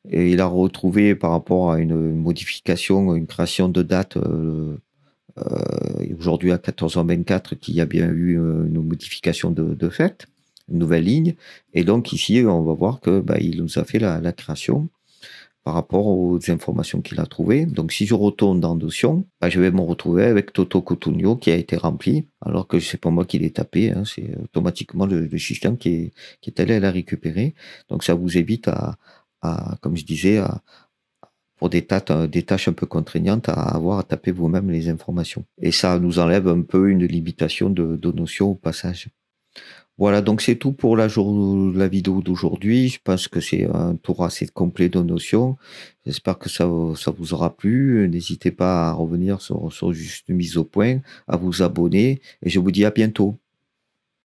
Et il a retrouvé par rapport à une modification, une création de date aujourd'hui à 14h24 qu'il y a bien eu une modification de fait, une nouvelle ligne. Et donc ici, on va voir que il nous a fait la création par rapport aux informations qu'il a trouvées. Donc si je retourne dans Notion, je vais me retrouver avec Toto Cotugno qui a été rempli, alors que c'est pas moi qui l'ai tapé, hein, c'est automatiquement le système qui est allé la récupérer. Donc ça vous évite comme je disais, pour des tâches un peu contraignantes, à avoir à taper vous-même les informations. Et ça nous enlève un peu une limitation de notion au passage. Voilà, donc c'est tout pour la vidéo d'aujourd'hui. Je pense que c'est un tour assez complet de notions. J'espère que ça vous aura plu. N'hésitez pas à revenir sur juste une mise au point, à vous abonner, et je vous dis à bientôt.